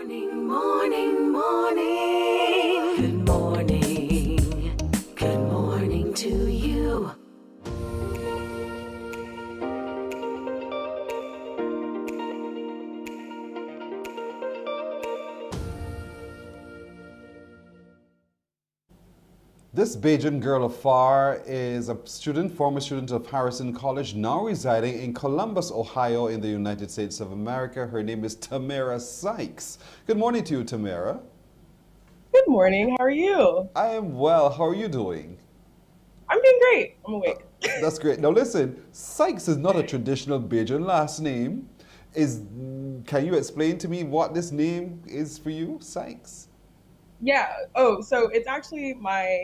Morning, morning, morning. Good morning. Good morning to you. This Bajan girl afar is a student, former student of Harrison College, now residing in Columbus, Ohio in the United States of America. Her name is Tamara Sykes. Good morning to you, Tamara. Good morning. How are you? I am well. How are you doing? I'm doing great. I'm awake. That's great. Now listen, Sykes is not a traditional Bajan last name. Can you explain to me what this name is for you, Sykes? Yeah. Oh, so it's actually my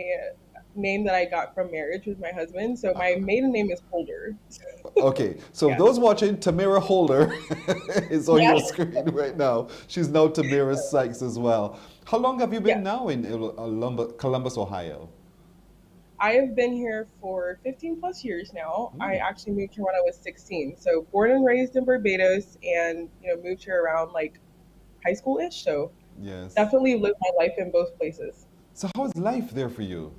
name that I got from marriage with my husband. So my maiden name is Holder. Okay, so those watching, Tamara Holder is on your screen right now. She's now Tamara Sykes as well. How long have you been now in Columbus, Ohio? I have been here for 15 plus years now. I actually moved here when I was 16. So born and raised in Barbados, and moved here around like high school-ish. So yes, definitely lived my life in both places. So how is life there for you?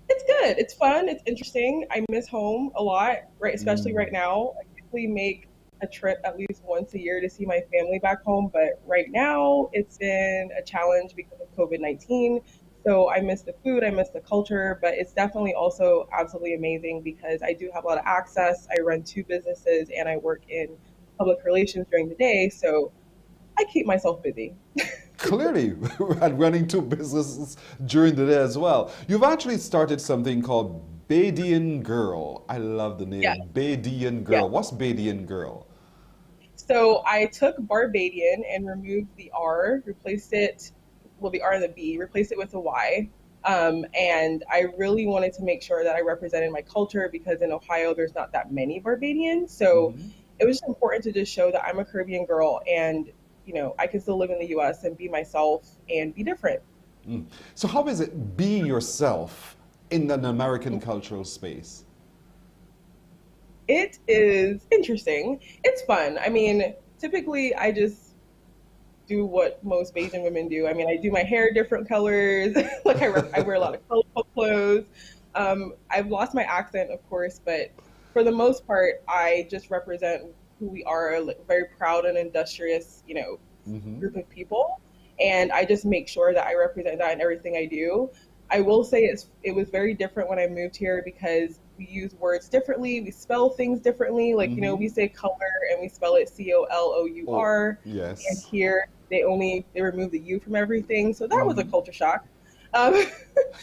It's good. It's fun. It's interesting. I miss home a lot, right? Especially right now. I usually make a trip at least once a year to see my family back home. But right now, it's been a challenge because of COVID-19. So I miss the food, I miss the culture, but it's definitely also absolutely amazing because I do have a lot of access. I run 2 businesses and I work in public relations during the day. So I keep myself busy. Clearly, and running 2 businesses during the day as well. You've actually started something called Badian Girl. I love the name, Badian Girl. What's Badian Girl? So I took Barbadian and removed the R, replaced it, the R and the B, replaced it with a Y. And I really wanted to make sure that I represented my culture because in Ohio, there's not that many Barbadians. So it was just important to just show that I'm a Caribbean girl and I can still live in the U.S. and be myself and be different. So how is it being yourself in an American cultural space? It is interesting. It's fun. I mean, typically I just do what most Bajan women do. I mean, I do my hair different colors. Like I wear a lot of colorful clothes. I've lost my accent, of course, but for the most part, I just represent who we are, a very proud and industrious, group of people. And I just make sure that I represent that in everything I do. I will say it was very different when I moved here because we use words differently. We spell things differently. Like, we say color and we spell it COLOUR. Yes. And here they remove the U from everything. So that was a culture shock. So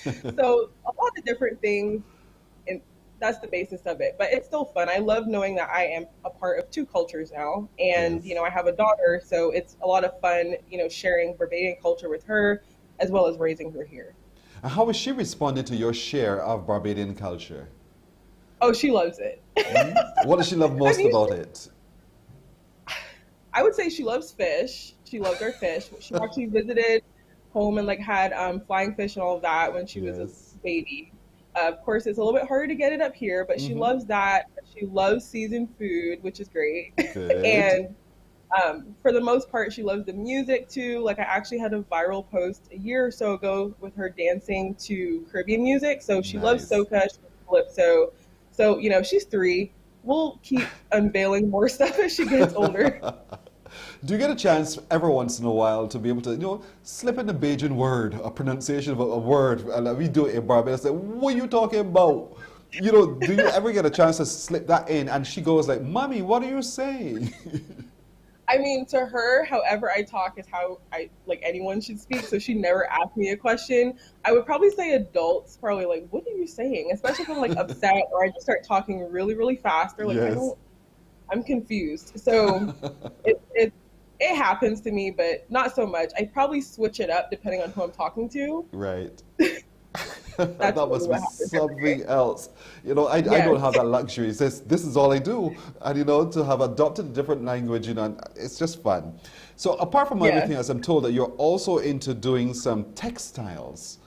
a lot of different things, and that's the basis of it. But it's still fun. I love knowing that I am a part of 2 cultures now. And, I have a daughter, so it's a lot of fun, sharing Barbadian culture with her as well as raising her here. And how is she responding to your share of Barbadian culture? Oh, she loves it. What does she love most about it? I would say she loves fish. She loves our fish. She actually visited home and had flying fish and all of that when she was a baby. Of course, it's a little bit harder to get it up here, but she loves that. She loves seasoned food, which is great. And for the most part, she loves the music too. I actually had a viral post a year or so ago with her dancing to Caribbean music. So she loves soca, she loves calypso. So, she's 3. We'll keep unveiling more stuff as she gets older. Do you get a chance every once in a while to be able to, slip in a Bajan word, a pronunciation of a word, and we do it in Barbados, what are you talking about? Do you ever get a chance to slip that in? And she goes like, Mommy, what are you saying? I mean, to her, however I talk is how anyone should speak. So she never asked me a question. I would probably say adults probably what are you saying? Especially if I'm upset or I just start talking really, really fast or I'm confused. So it happens to me, but not so much. I probably switch it up depending on who I'm talking to. Right. That must be something else. I don't have that luxury. It says, this is all I do. And, to have adopted a different language, it's just fun. So apart from everything else, I'm told that you're also into doing some textiles.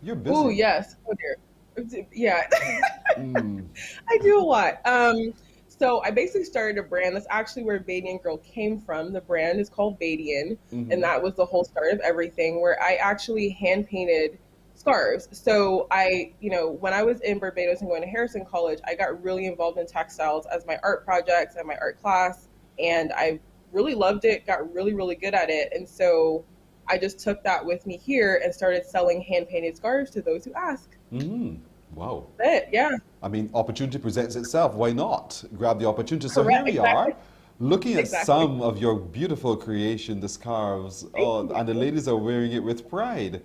You're busy. Oh, yes. Oh, dear. Yeah. I do a lot. So I basically started a brand. That's actually where Badian Girl came from. The brand is called Badian, and that was the whole start of everything, where I actually hand painted scarves. So I, when I was in Barbados and going to Harrison College, I got really involved in textiles as my art projects and my art class, and I really loved it, got really, really good at it. And so I just took that with me here and started selling hand painted scarves to those who ask. Wow. That's it, yeah. I mean, opportunity presents itself. Why not grab the opportunity? So Correct, here we exactly. are, looking at Exactly. some of your beautiful creation, the scarves. And the ladies are wearing it with pride.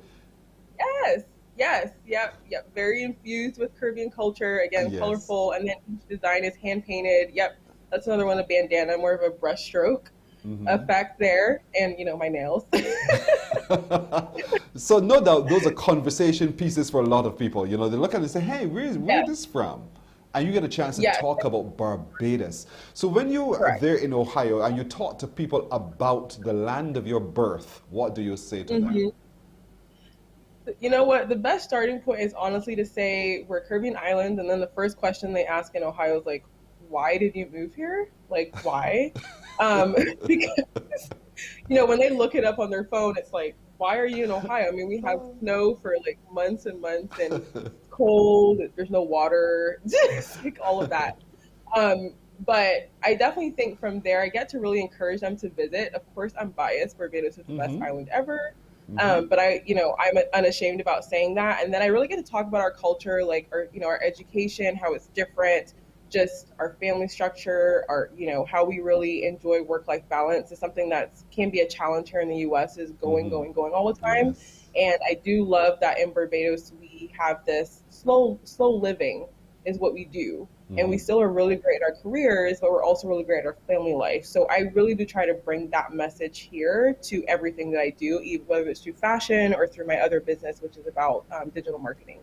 Yes, yep. Very infused with Caribbean culture. Again, Yes. colorful, and then each design is hand painted. Yep, that's another one. A bandana, more of a brush stroke effect there, and my nails. So no doubt those are conversation pieces for a lot of people. They look at it and say, hey, where is this from? And you get a chance to talk about Barbados. So when you are there in Ohio and you talk to people about the land of your birth, what do you say to them? You know what? The best starting point is honestly to say we're Caribbean islands, and then the first question they ask in Ohio is like, why did you move here? Like, why? Because, when they look it up on their phone, it's like, why are you in Ohio? I mean, we have snow for like months and months, and it's cold, there's no water, like all of that. But I definitely think from there, I get to really encourage them to visit. Of course, I'm biased. Barbados is the best island ever. But I'm unashamed about saying that. And then I really get to talk about our culture, like our education, how it's different, just our family structure, our, how we really enjoy work-life balance is something that can be a challenge here in the U.S. is going all the time. Yes. And I do love that in Barbados, we have this slow living is what we do. And we still are really great in our careers, but we're also really great at our family life. So I really do try to bring that message here to everything that I do, whether it's through fashion or through my other business, which is about digital marketing.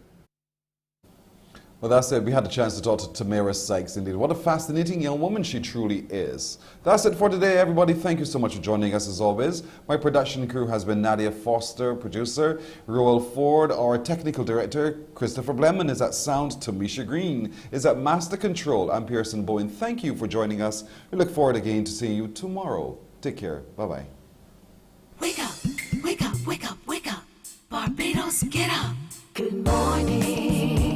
Well, that's it. We had a chance to talk to Tamara Sykes, indeed. What a fascinating young woman she truly is. That's it for today, everybody. Thank you so much for joining us, as always. My production crew has been Nadia Foster, producer, Roel Ford, our technical director, Christopher Blemon is at sound, Tamisha Green is at master control. I'm Pearson Bowen. Thank you for joining us. We look forward again to seeing you tomorrow. Take care. Bye-bye. Wake up, wake up, wake up, wake up. Barbados, get up. Good morning.